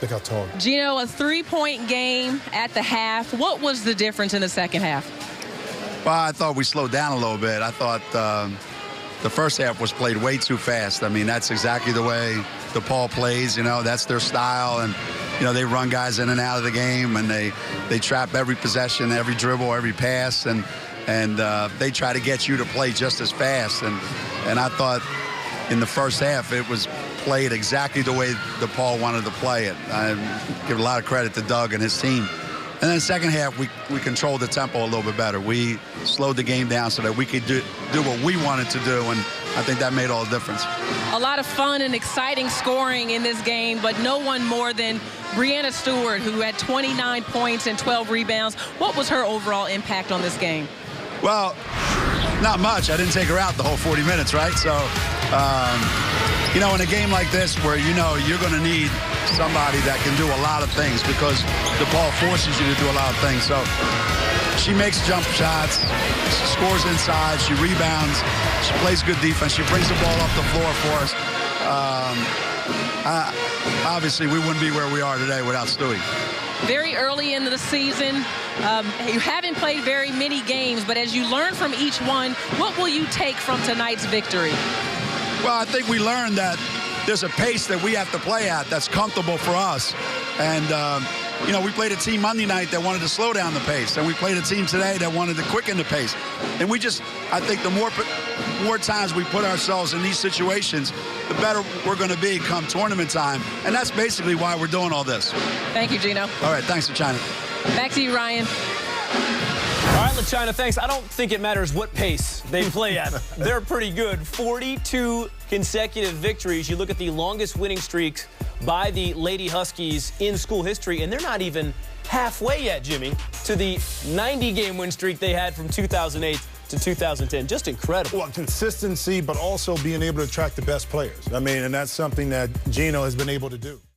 Look how tall. Gino, a three-point game at the half. What was the difference in the second half? Well, I thought we slowed down a little bit. I thought the first half was played way too fast. I mean, that's exactly the way DePaul plays. You know, that's their style. And, you know, they run guys in and out of the game, and they trap every possession, every dribble, every pass, and they try to get you to play just as fast. And I thought in the first half it was played exactly the way DePaul wanted to play it. I give a lot of credit to Doug and his team. And then the second half, we controlled the tempo a little bit better. We slowed the game down so that we could do what we wanted to do, and I think that made all the difference. A lot of fun and exciting scoring in this game, but no one more than Breanna Stewart, who had 29 points and 12 rebounds. What was her overall impact on this game? Well, not much. I didn't take her out the whole 40 minutes, right? So, you know, in a game like this where you know you're going to need somebody that can do a lot of things, because DePaul forces you to do a lot of things. So she makes jump shots, she scores inside, she rebounds, she plays good defense, she brings the ball up the floor for us. Obviously, we wouldn't be where we are today without Stewie. Very early in the season, you haven't played very many games, but as you learn from each one, what will you take from tonight's victory? Well, I think we learned that there's a pace that we have to play at that's comfortable for us. And, you know, we played a team Monday night that wanted to slow down the pace, and we played a team today that wanted to quicken the pace. And we just, I think the more times we put ourselves in these situations, the better we're going to be come tournament time. And that's basically why we're doing all this. Thank you, Gino. All right, thanks, LaChina. Back to you, Ryan. All right, LaChina, thanks. I don't think it matters what pace they play at. They're pretty good. 42 consecutive victories. You look at the longest winning streaks by the Lady Huskies in school history, and they're not even halfway yet, Jimmy, to the 90-game win streak they had from 2008 to 2010. Just incredible. Well, consistency, but also being able to attract the best players. I mean, and that's something that Gino has been able to do.